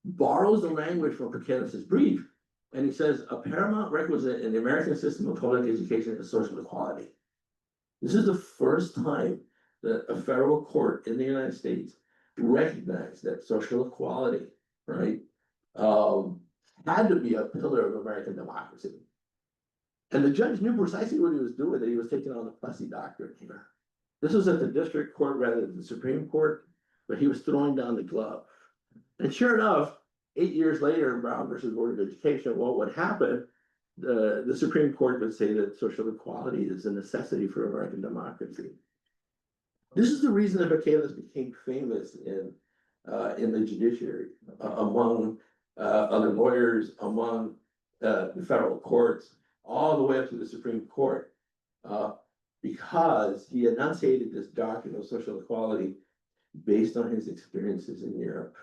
borrows the language from Pacalis' brief, and he says a paramount requisite in the American system of public education is social equality. This is the first time that a federal court in the United States recognized that social equality, right, had to be a pillar of American democracy. And the judge knew precisely what he was doing, that he was taking on the Plessy Doctrine here. This was at the district court rather than the Supreme Court, but he was throwing down the glove. And sure enough, 8 years later, in Brown versus Board of Education, what would happen? The Supreme Court would say that social equality is a necessity for American democracy. This is the reason that Michaelis became famous in the judiciary, among other lawyers, among the federal courts, all the way up to the Supreme Court, because he enunciated this doctrine of social equality based on his experiences in Europe.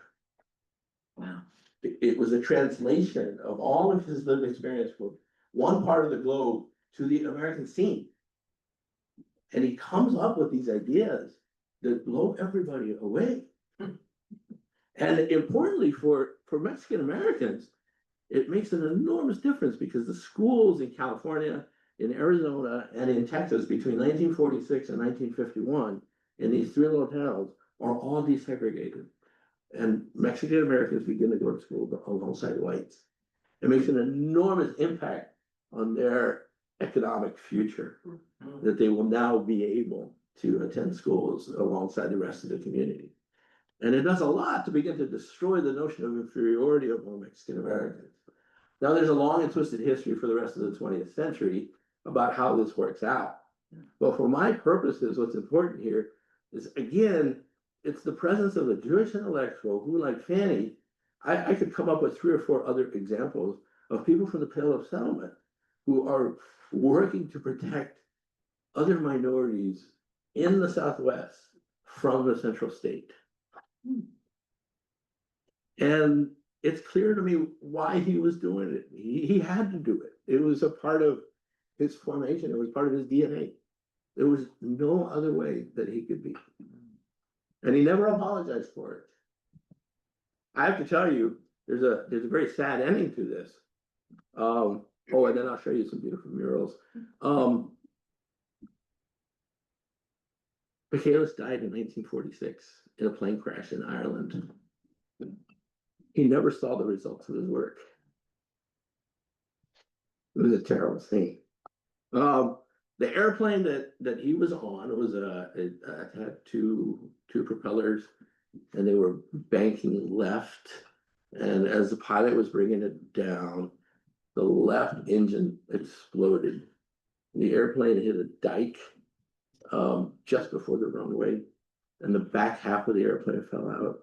Wow. It was a translation of all of his lived experience from one part of the globe to the American scene. And he comes up with these ideas that blow everybody away. And importantly, for Mexican Americans, it makes an enormous difference because the schools in California, in Arizona, and in Texas between 1946 and 1951, in these three little towns, are all desegregated. And Mexican Americans begin to go to school alongside whites. It makes an enormous impact on their economic future, that they will now be able to attend schools alongside the rest of the community. And it does a lot to begin to destroy the notion of inferiority among Mexican Americans. Now, there's a long and twisted history for the rest of the 20th century about how this works out. But for my purposes, what's important here is, again, it's the presence of a Jewish intellectual who, like Fanny, I could come up with 3 or 4 other examples of people from the Pale of Settlement who are working to protect other minorities in the Southwest from the central state. And it's clear to me why he was doing it. He had to do it. It was a part of his formation. It was part of his DNA. There was no other way that he could be. And he never apologized for it. I have to tell you, there's a very sad ending to this. Oh, and then I'll show you some beautiful murals. Michaelis died in 1946 in a plane crash in Ireland. He never saw the results of his work. It was a terrible thing. The airplane that he was on was it had two propellers, and they were banking left. And as the pilot was bringing it down, the left engine exploded. The airplane hit a dike just before the runway, and the back half of the airplane fell out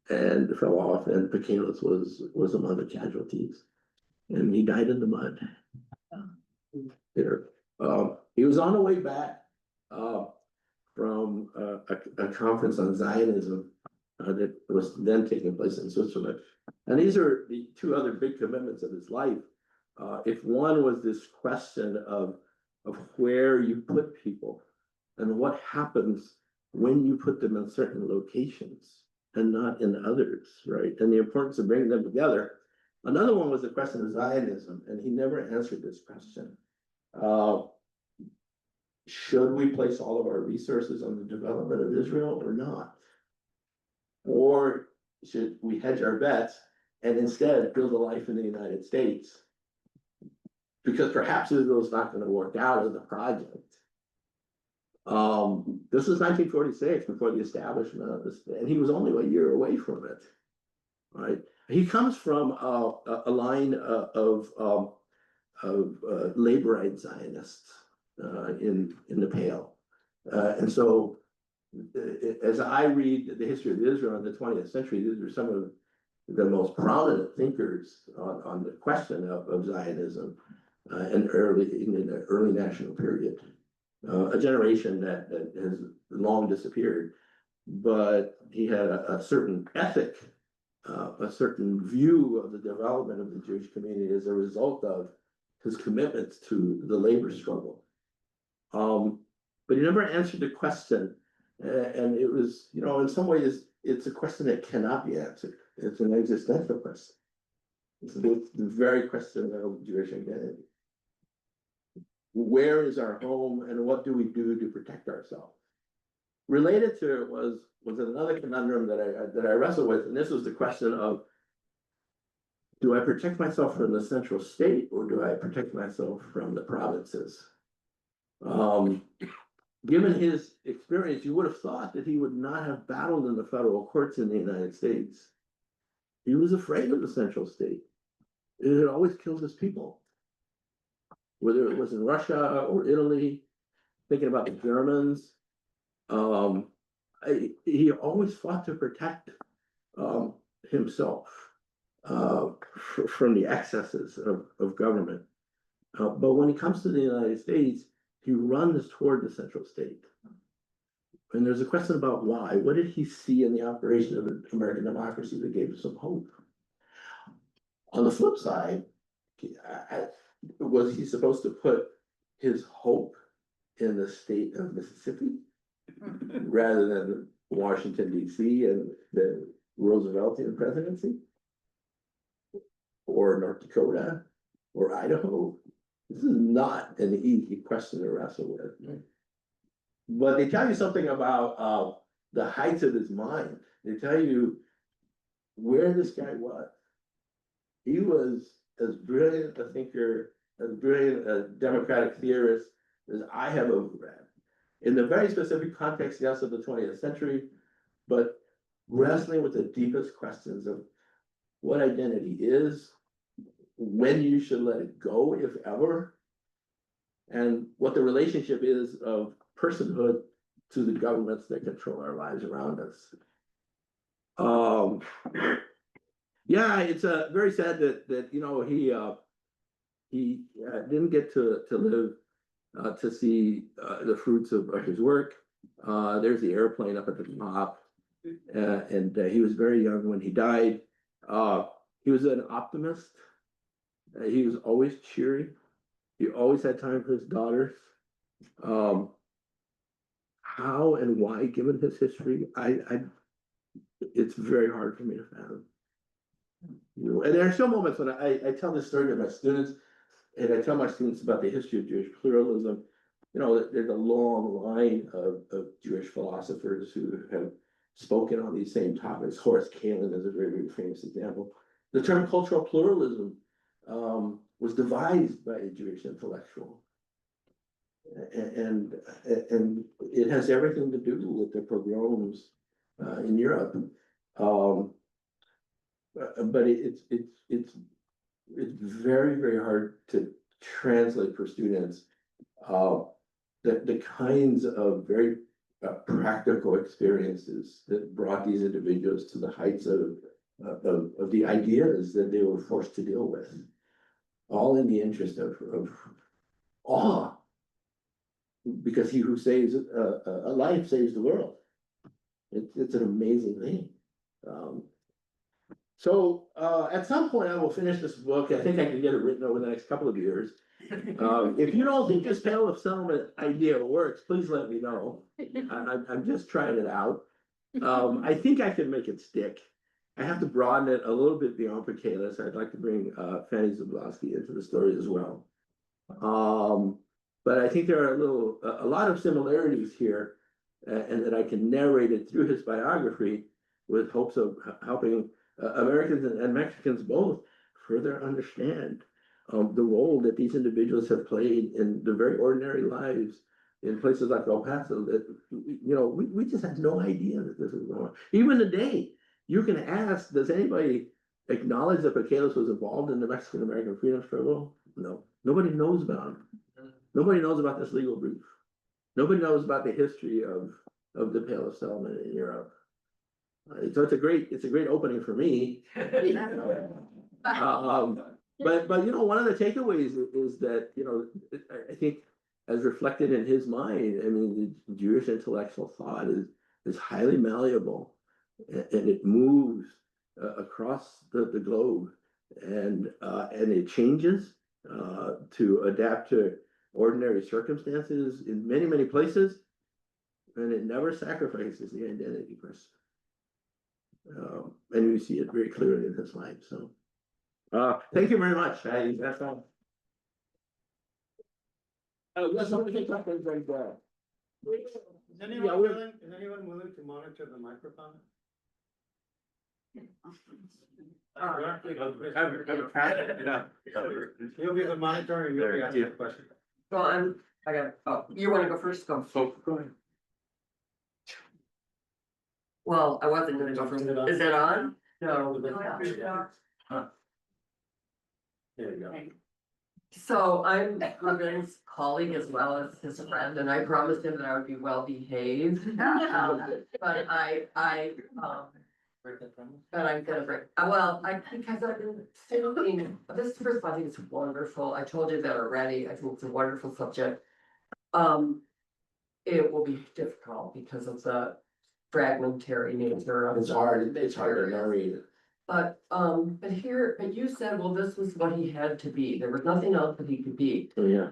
and fell off, and Michaelis was among the casualties, and he died in the mud. There, he was on the way back from a conference on Zionism that was then taking place in Switzerland, and these are the 2 other big commitments of his life. If one was this question of where you put people and what happens when you put them in certain locations and not in others, right? And the importance of bringing them together. Another one was the question of Zionism, and he never answered this question. Should we place all of our resources on the development of Israel or not? Or should we hedge our bets and instead build a life in the United States? Because perhaps Israel's not going to work out as a project. This was 1946, before the establishment of this, and he was only a year away from it. Right? He comes from a line of laborite Zionists in the Pale, and so as I read the history of Israel in the 20th century, these are some of the most prominent thinkers on the question of Zionism in the early national period. A generation that has long disappeared, but he had a certain ethic, a certain view of the development of the Jewish community as a result of his commitments to the labor struggle. But he never answered the question, and it was, in some ways, it's a question that cannot be answered. It's an existential question. It's the very question of Jewish identity. Where is our home, and what do we do to protect ourselves? Related to it was another conundrum that I wrestled with, and this was the question of, do I protect myself from the central state, or do I protect myself from the provinces? given his experience, you would have thought that he would not have battled in the federal courts in the United States. He was afraid of the central state. It had always killed his people. Whether it was in Russia or Italy, thinking about the Germans, he always fought to protect himself from the excesses of government. But when he comes to the United States, he runs toward the central state. And there's a question about why. What did he see in the operation of the American democracy that gave him some hope? On the flip side, was he supposed to put his hope in the state of Mississippi rather than Washington, D.C. and the Rooseveltian presidency? Or North Dakota or Idaho? This is not an easy question to wrestle with. But they tell you something about the heights of his mind. They tell you where this guy was. He was as brilliant a thinker, as brilliant a democratic theorist as I have ever read. In the very specific context, yes, of the 20th century, but wrestling with the deepest questions of what identity is, when you should let it go, if ever, and what the relationship is of personhood to the governments that control our lives around us. Yeah, it's very sad that you know he didn't get to live to see the fruits of his work. There's the airplane up at the top, and he was very young when he died. He was an optimist. He was always cheery. He always had time for his daughters. How and why, given his history, it's very hard for me to fathom. You know, and there are still moments when I tell this story to my students, and I tell my students about the history of Jewish pluralism. You know, there's a long line of Jewish philosophers who have spoken on these same topics. Horace Kalin is a very, very famous example. The term cultural pluralism was devised by a Jewish intellectual. And it has everything to do with the pogroms in Europe. But it's very, very hard to translate for students the kinds of very practical experiences that brought these individuals to the heights of the ideas that they were forced to deal with, all in the interest of awe, because he who saves a life saves the world. It's an amazing thing. So at some point I will finish this book. I think I can get it written over the next couple of years. If you don't think this Tale of Settlement idea works, please let me know. I'm just trying it out. I think I can make it stick. I have to broaden it a little bit beyond Michaelis. I'd like to bring Fanny Zablosky into the story as well. But I think there are a lot of similarities here, and that I can narrate it through his biography with hopes of helping Americans and Mexicans both further understand the role that these individuals have played in the very ordinary lives in places like El Paso that, you know, we just had no idea that this was going on. Even today, you can ask, does anybody acknowledge that Michaelis was involved in the Mexican-American freedom struggle? No, nobody knows about him. Nobody knows about this legal brief. Nobody knows about the history of the Pale of Settlement in Europe. So it's a great opening for me. But you know, one of the takeaways is that, you know, I think as reflected in his mind, I mean, the Jewish intellectual thought is highly malleable, and it moves across the globe, and it changes to adapt to ordinary circumstances in many, many places, and it never sacrifices the identity question. And we see it very clearly in his life. So thank you very much. That's all. Let's not take questions right there. Is anyone willing to monitor the microphone? You'll be the monitor and you'll be asking the question. Well, I got, oh, you wanna go first? Go. So, go ahead. Well, I wasn't gonna go first. Is it on? No. There you go. So I'm Ruben's colleague as well as his friend, and I promised him that I would be well behaved. But but I'm gonna break, well, because I've been thinking, this first of all, I think it's wonderful. I told you that already. I think it's a wonderful subject. It will be difficult because of the fragmentary nature of. It's hard to narrate it. But you said, well, this was what he had to be. There was nothing else that he could be. Oh, yeah.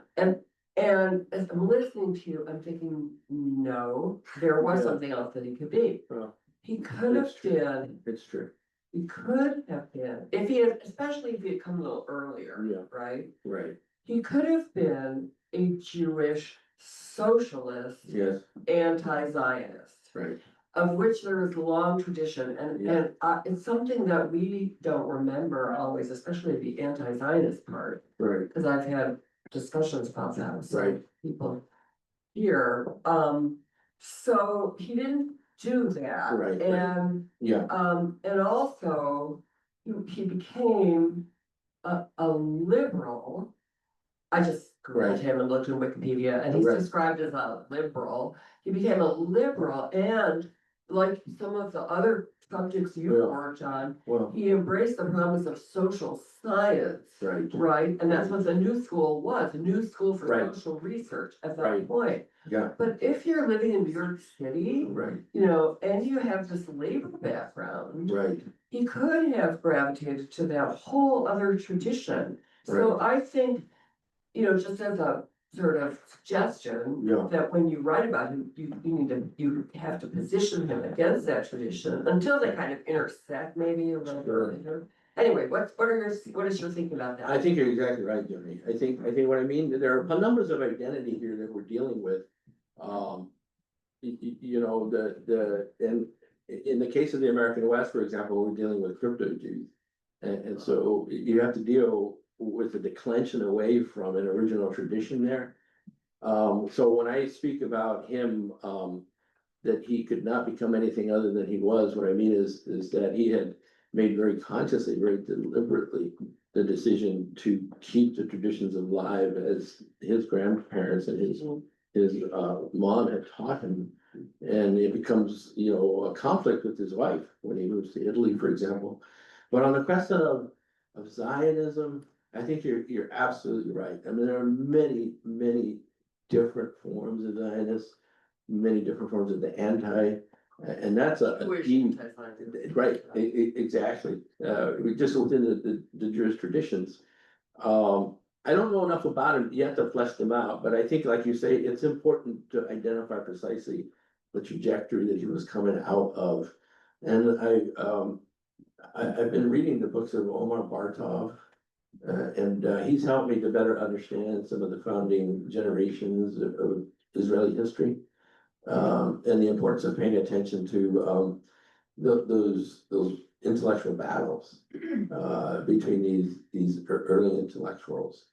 And as I'm listening to you, I'm thinking, no, there was Yeah. something else that he could be. Well, He could have it's true. been, It's true. he could have been, if he had, especially if he had come a little earlier, Yeah. right? Right. He could have been a Jewish socialist, Yes. anti-Zionist, Right. of which there is a long tradition, and it's something that we don't remember always, especially the anti-Zionist part, Right. because I've had discussions about that with some Right. people here. So he didn't do that. Right, right. And Yeah. and also he became a liberal. I just Right. Googled him and looked in Wikipedia, and he's Right. described as a liberal. He became a liberal, and like some of the other subjects you Yeah. worked on, Well, he embraced the promise of social science. right. Right, and that's what the new school was, a new school for Right. social research at that Right. point. Yeah. But if you're living in New York City, Right. you know, and you have this labor background, Right. he could have gravitated to that whole other tradition. So I think, you know, just as a sort of suggestion, Yeah. that when you write about him, you have to position him against that tradition until they kind of intersect maybe a little Sure. bit later. Anyway, what is your thinking about that? I think you're exactly right, Jimmy. I think what I mean, there are numbers of identity here that we're dealing with. You know, in the case of the American West, for example, we're dealing with crypto Jews. And so you have to deal with the declension away from an original tradition there. So when I speak about him, that he could not become anything other than he was, what I mean is that he had made very consciously, very deliberately, the decision to keep the traditions alive as his grandparents and his mom had taught him. And it becomes, you know, a conflict with his wife when he moves to Italy, for example. But on the question of Zionism, I think you're absolutely right. I mean, there are many different forms of Zionists, many different forms of the anti, and that's a Jewish deep, anti-Zionism. right, exactly. Just within the Jewish traditions. I don't know enough about him yet to flesh them out, but I think, like you say, it's important to identify precisely the trajectory that he was coming out of. And I've been reading the books of Omar Bartov, and he's helped me to better understand some of the founding generations of Israeli history, and the importance of paying attention to those intellectual battles between these early intellectuals.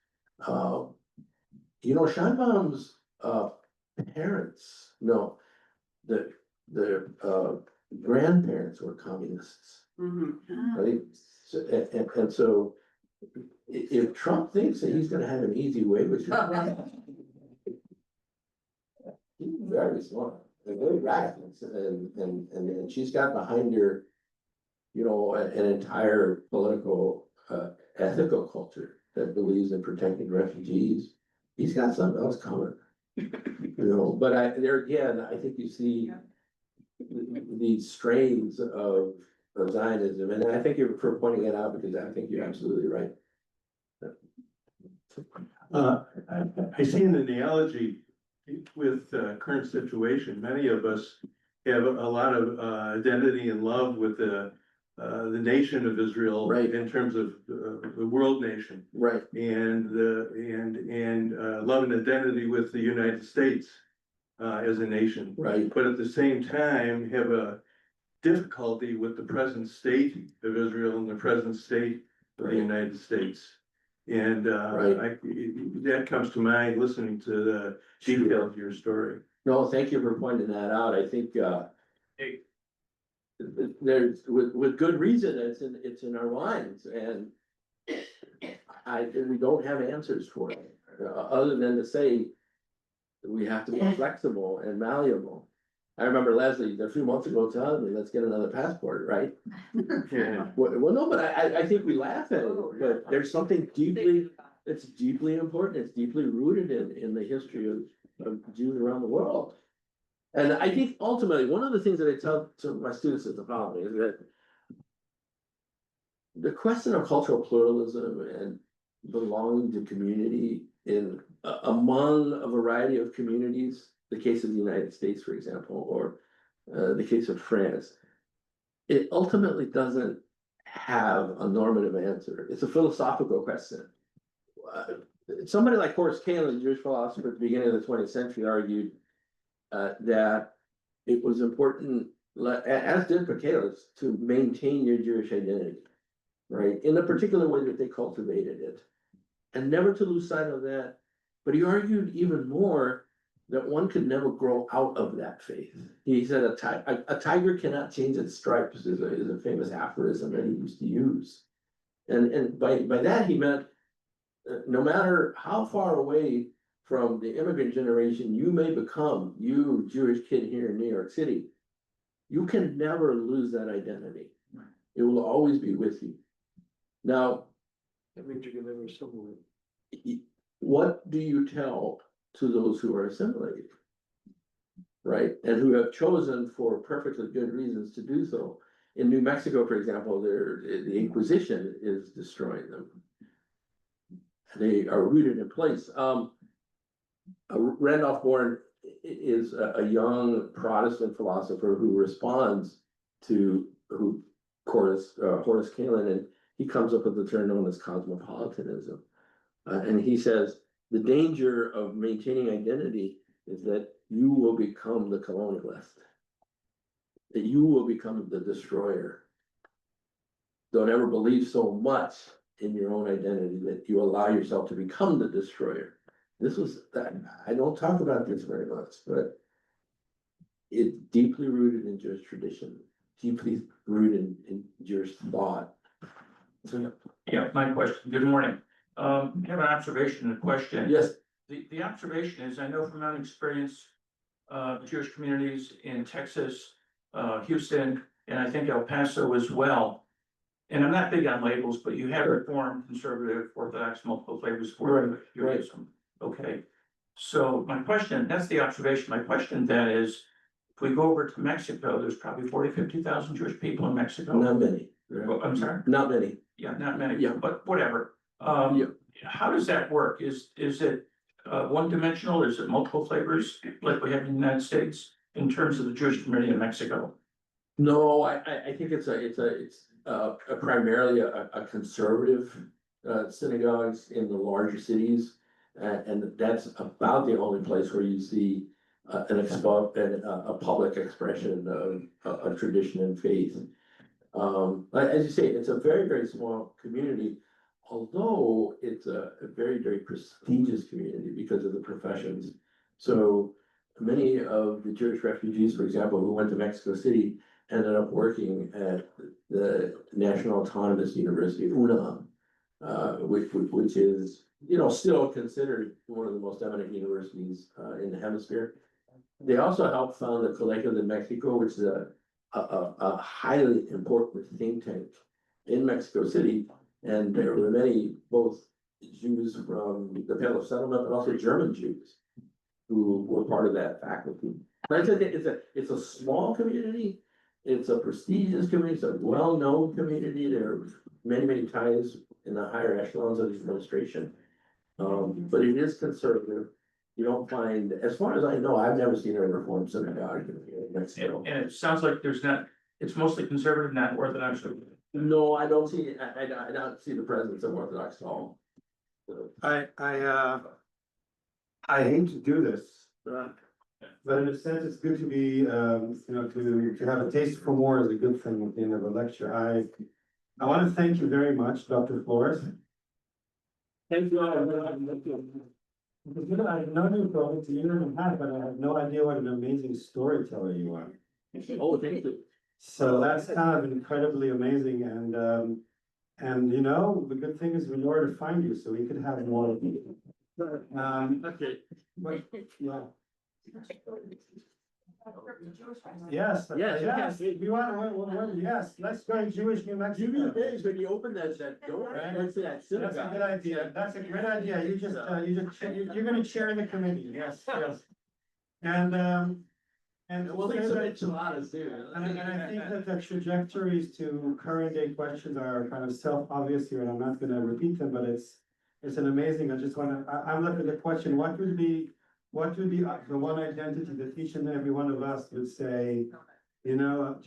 You know, Scheinbaum's parents, no, the grandparents were communists. Mhm. Right? So, and so if Trump thinks that he's gonna have an easy way with you, he's very smart, and very radical, and she's got behind her, you know, an entire political, ethical culture that believes in protecting refugees. He's got something else coming, you know, but there again, I think you see these strains of Zionism, and I thank you for pointing it out, because I think you're absolutely right. I see an analogy with current situation. Many of us have a lot of identity and love with the nation of Israel. Right. In terms of the world nation. Right. And love and identity with the United States as a nation. Right. But at the same time, have a difficulty with the present state of Israel and the present state of the Right. United States. And, that comes to mind listening to the detail of your story. No, thank you for pointing that out. I think, there's, with good reason, it's in our minds, and we don't have answers for it, other than to say we have to be flexible and malleable. I remember Leslie, a few months ago, telling me, let's get another passport, right? Yeah. Well, no, but I think we laugh at it, but there's something deeply, it's deeply important, it's deeply rooted in the history of Jews around the world. And I think ultimately, one of the things that I tell to my students is the following, is that the question of cultural pluralism and belonging to community in among a variety of communities, the case of the United States, for example, or the case of France, it ultimately doesn't have a normative answer. It's a philosophical question. Somebody like Horace Kalin, Jewish philosopher at the beginning of the 20th century, argued that it was important, as did Michaelis, to maintain your Jewish identity, right? In the particular way that they cultivated it, and never to lose sight of that. But he argued even more that one could never grow out of that faith. He said a tiger cannot change its stripes is a famous aphorism that he used to use. And by that he meant no matter how far away from the immigrant generation you may become, you Jewish kid here in New York City, you can never lose that identity. It will always be with you. Now, That means you can never assimilate. what do you tell to those who are assimilated? Right, and who have chosen for perfectly good reasons to do so. In New Mexico, for example, the Inquisition is destroying them. They are rooted in place. Randolph Bourne is a young Protestant philosopher who responds to Horace Kalin, and he comes up with the term known as cosmopolitanism. And he says, the danger of maintaining identity is that you will become the colonialist, that you will become the destroyer. Don't ever believe so much in your own identity that you allow yourself to become the destroyer. This was, I don't talk about this very much, but it's deeply rooted in Jewish tradition, deeply rooted in Jewish thought. So, Yeah, my question, good morning. I have an observation and a question. yes, The observation is, I know from my own experience, Jewish communities in Texas, Houston, and I think El Paso as well. And I'm not big on labels, but you have Reform, Conservative, Orthodox, multiple flavors for Judaism. Okay, so my question, that's the observation. My question then is, if we go over to Mexico, there's probably 50,000 Jewish people in Mexico. not many. Oh, I'm sorry? Not many. Yeah, not many, Yeah. but whatever. Yeah. How does that work? Is it one dimensional? Is it multiple flavors like we have in the United States in terms of the Jewish community in Mexico? No, I think it's primarily a conservative synagogues in the larger cities. And that's about the only place where you see a public expression of tradition and faith. As you say, it's a very, very small community, although it's a very, very prestigious community because of the professions. So many of the Jewish refugees, for example, who went to Mexico City ended up working at the National Autonomous University, UNAM, which is, still considered one of the most eminent universities in the hemisphere. They also helped found the Colegio de Mexico, which is a highly important think tank in Mexico City. And there were many, both Jews from the Pale of Settlement, but also German Jews who were part of that faculty. But I said it's a small community. It's a prestigious community. It's a well-known community. There are many, many ties in the higher echelons of the administration. But it is conservative. You don't find, as far as I know, I've never seen a Reform synagogue in Mexico. And it sounds like it's mostly conservative, not Orthodox. No, I don't see, I don't see the presence of Orthodox at all. I hate to do this, but in a sense, it's good to be, to have a taste for more is a good thing at the end of a lecture. I want to thank you very much, Dr. Flores. Thank you. Because you know, I've known you for almost a year and a half, but I have no idea what an amazing storyteller you are. Oh, thank you. So that's kind of incredibly amazing and you know, the good thing is we know where to find you, so we could have more of you. Okay. But, yeah. Yes, Yes, yes, yes. we want, yes, let's go to Jewish New You knew Mexico. days when you opened that door, Right. went to that That's a good synagogue. idea, that's a great idea, you're gonna chair the committee, yes, yes. And And we'll make some enchiladas too. And I think that the trajectories to current day questions are kind of self-obvious here, and I'm not gonna repeat them, but it's an amazing, I'm looking at the question, what would be the one identity that each and every one of us would say, you know,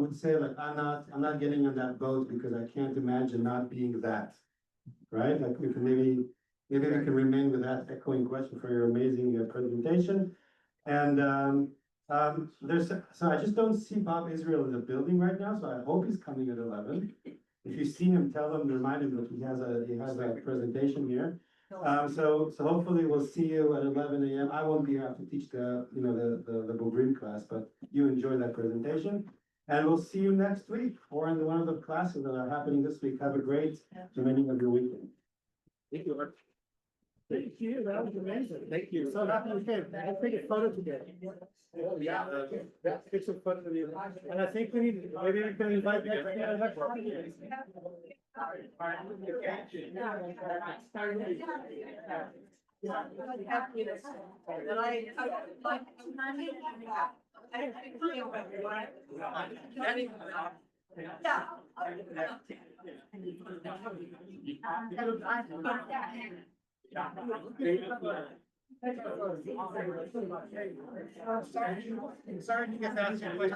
would say like, I'm not getting on that boat because I can't imagine not being that, right? Like we can maybe we can remain with that echoing question for your amazing presentation. And so I just don't see Bob Israel in the building right now, so I hope he's coming at 11. If you see him, remind him that he has a presentation here. So hopefully we'll see you at 11 a.m. I won't be here to teach the Bogrim class, but you enjoy that presentation. And we'll see you next week or in one of the classes that are happening this week. Have a great remaining of your weekend. Thank you, Art. Thank you, that was amazing. Thank you. So happy you came. I take a photo today. Oh, yeah. Take some photos of you. And I think maybe we can invite next. Sorry to get that question.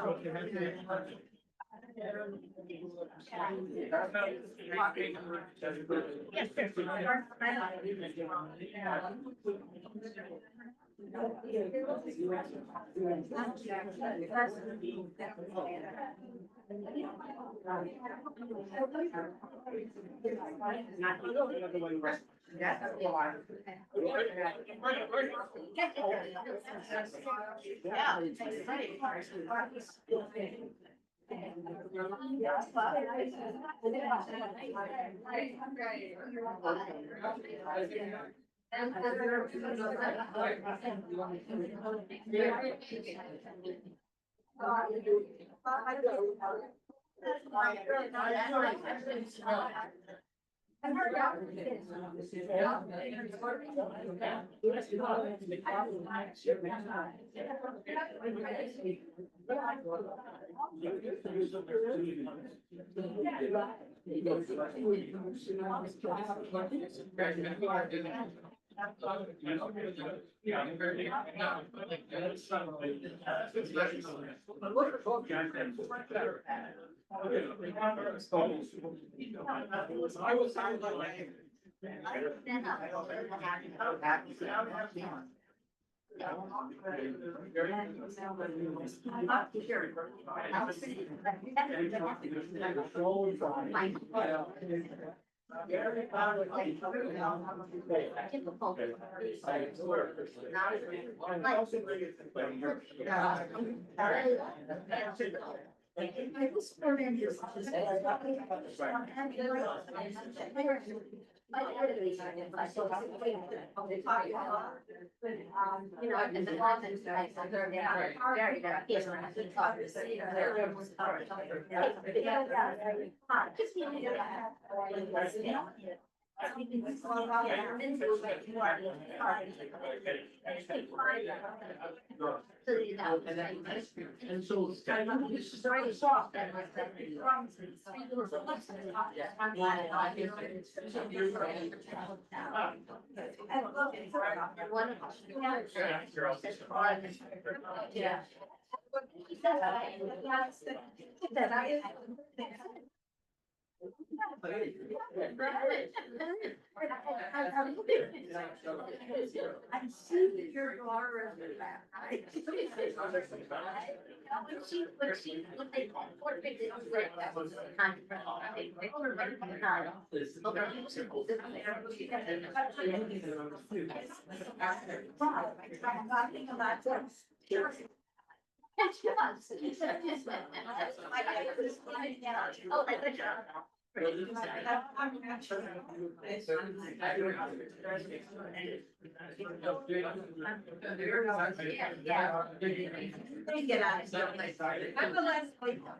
And so. This is very soft. Yeah. I see your daughter. When they get out of here. I'm the last.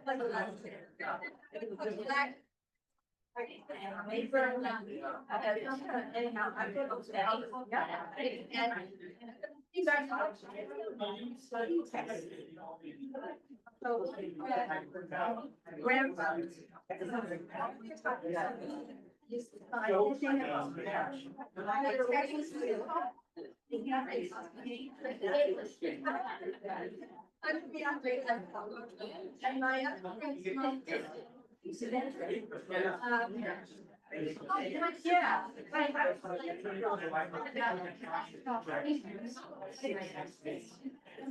I'm the last. Anyhow, I'm gonna go down. These are. Grandfathers. And my other friends.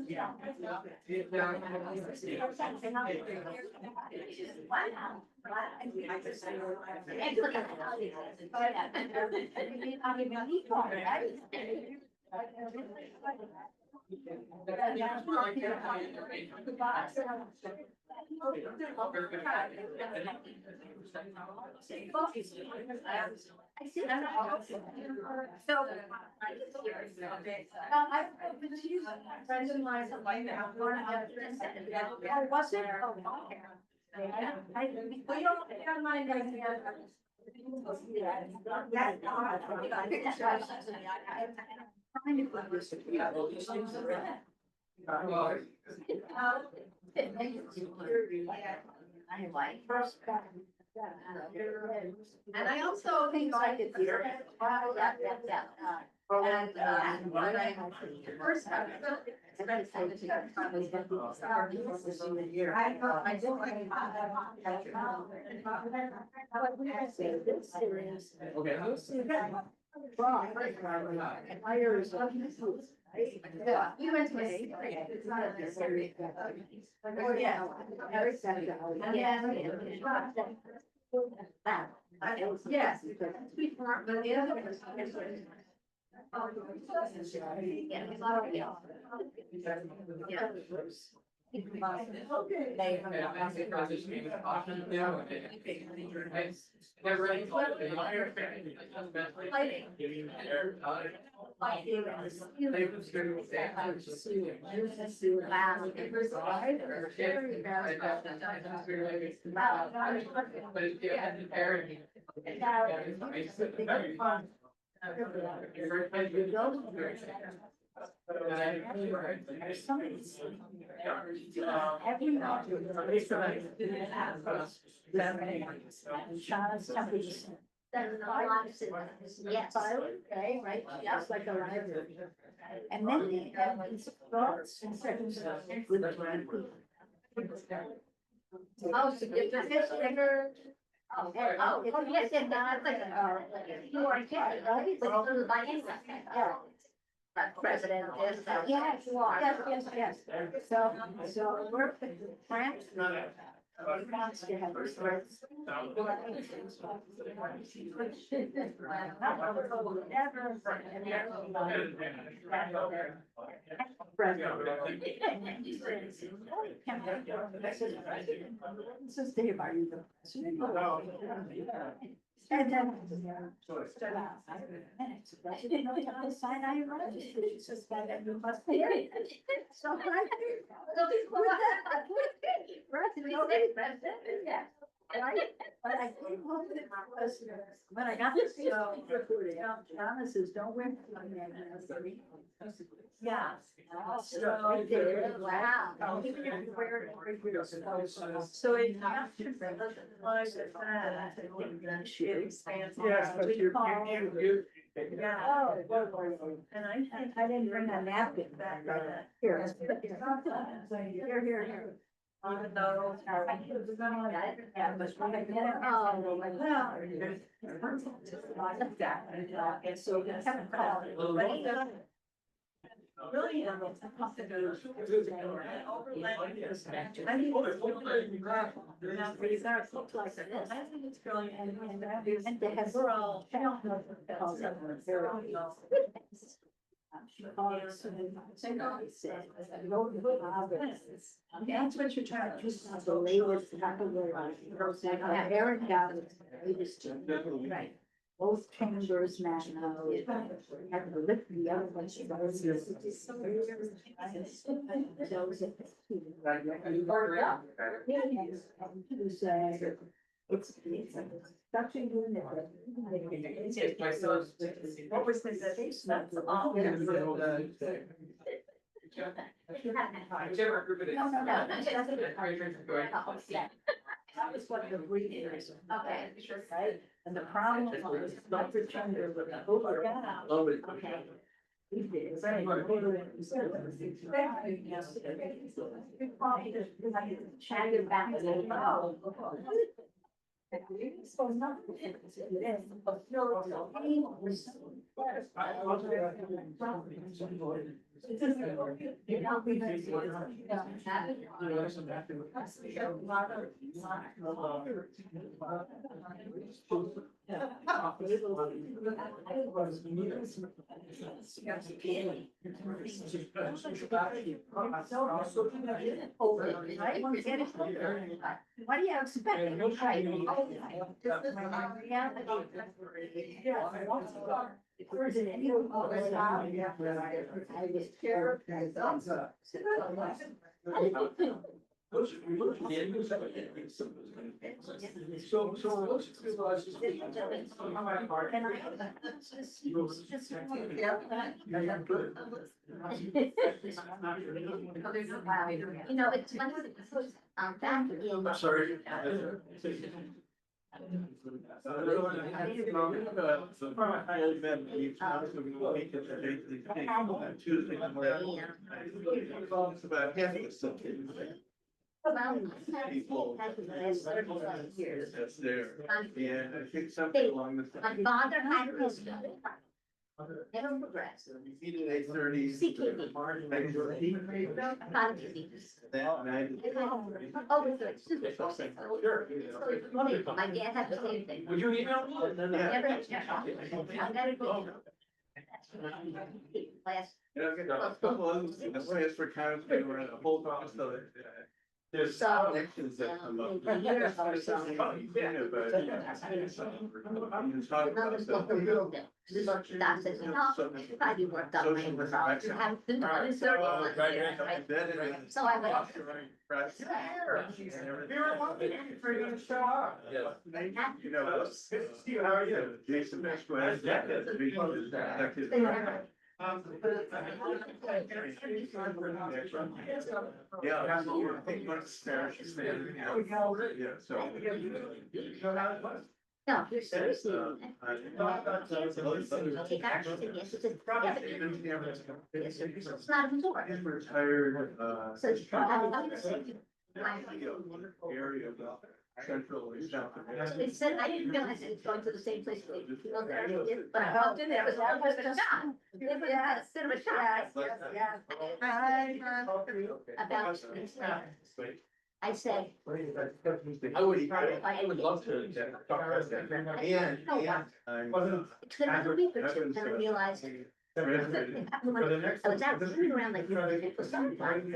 Yeah. I see. So. Friends of mine, like that, one of the. Was it? We don't mind going together. And I also think like it's. And, when I first got it. Yeah, we went to a secret, it's not a necessary. Oh, yeah. Yes. But the other one. Yeah, it's already off. Yeah. Yes. Okay, right, just like a library. And then they have these thoughts and circumstances with the grand people. Oh, so if the fish ever. Oh, yes, and that's like, you are, right? But it's by anyone. Yeah. President is. Yes, you are. Yes. So we're France. Wants to have her starts. So stay about you. And then. She didn't know how to sign I wrote. She says, that you must be. So I. Yeah. Right, but I came home because when I got this, Donna says, don't wear. Yeah. So they were wow. Even if you wear it every year. So it. Yes, but you. Yeah. Oh, and I didn't bring a napkin back. Here. Here. Even though. And so. Really, and they have. That's what you're trying to. The latest. Aaron got it. Right. Both chambers now have to lift the other one. It's such a unit. What was this? No. That was what the breeding is. Okay. Right? And the problem was not the gender, but the over. Okay. Chatted back. So nothing. What do you expect? You know, it's one of the, back in. I'm sorry. Tuesday. It's about half the something. People. Years. That's there. And I think something along the. My father had his. Never progressed. He did 8:30. CKD. Oh, it's good. My dad had the same thing. Would you email me? Never had I gotta go. Last. A couple of them, that's why it's for counts, we were in a whole process of it. There's So, connections that come up. a year or so. That says, no, it's probably worked out. Haven't been done in 30 years, right? So I went. You know, Steve, how are you? Jason Mesquez. Yeah, I think one Spanish is there. Yeah, so. No, you're seriously. Take action, yes, it's a. Yeah, but yes, it's not absorbed. I'm retired, So it's probably. area of central and south. So they said, I didn't realize it was going to the same place. People there did, but I felt in there, it was a bit of a shot. It was a bit of a shot. About. I said. I would love to talk about that. And. It took another week or two, and I realized. I was out running around like. It was so fun.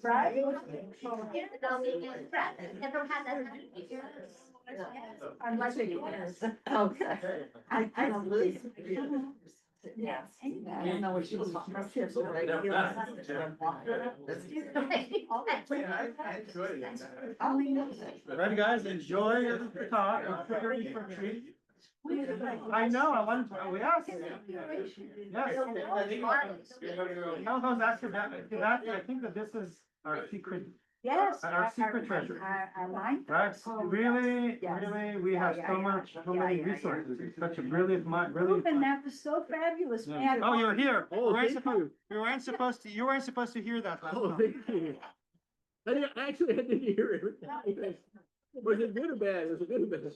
Right? Never had that. I'm like, okay. I don't lose. Yes. I don't know what she was talking about. Ready, guys, enjoy the talk, get ready for a treat. I know, I wanted to, yes. Yes. How those active, I think that this is our secret Yes. Our secret treasure. Our mind. That's really, Yes. really, we have Yeah, so yeah, much, so yeah, many yeah, yeah. resources, it's such a brilliant mind, really. Ruben, that was so fabulous, Yeah. man. Oh, you're here. Oh, You weren't thank supposed- you. you weren't supposed to hear that last Oh, time. thank you. Actually, I didn't hear it. Was it good or bad? Was it good or bad?